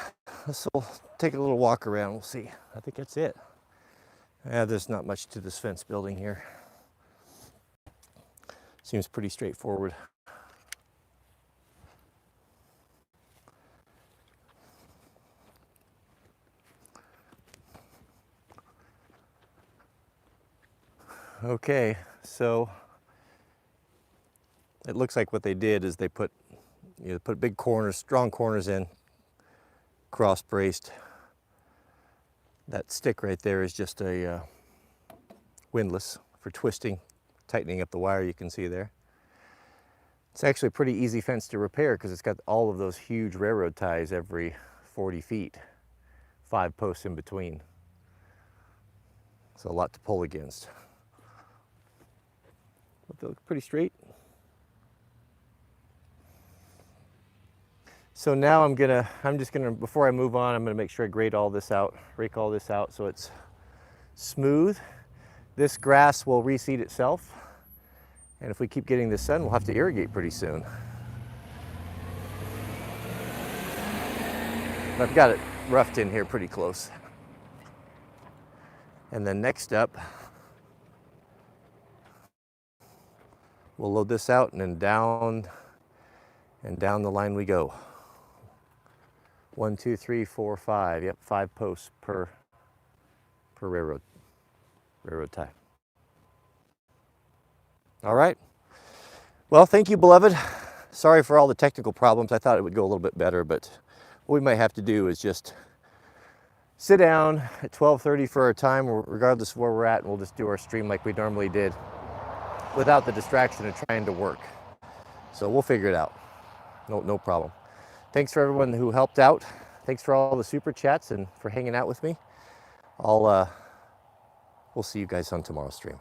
we'll take a little walk around. We'll see. I think that's it. There's not much to this fence building here. Seems pretty straightforward. Okay, so it looks like what they did is they put big corners, strong corners in, cross braced. That stick right there is just a windlass for twisting, tightening up the wire you can see there. It's actually a pretty easy fence to repair because it's got all of those huge railroad ties every 40 feet, 5 posts in between. So a lot to pull against. But they look pretty straight. So now I'm just gonna, before I move on, I'm gonna make sure I grade all this out, rake all this out so it's smooth. This grass will reseed itself. And if we keep getting the sun, we'll have to irrigate pretty soon. I've got it roughed in here pretty close. And then next up, we'll load this out and then down the line we go. 1, 2, 3, 4, 5. Yep, 5 posts per railroad tie. All right. Well, thank you, beloved. Sorry for all the technical problems. I thought it would go a little bit better, but what we might have to do is just sit down at 12:30 for our time, regardless of where we're at, and we'll just do our stream like we normally did without the distraction of trying to work. So we'll figure it out. No problem. Thanks for everyone who helped out. Thanks for all the super chats and for hanging out with me. We'll see you guys on tomorrow's stream.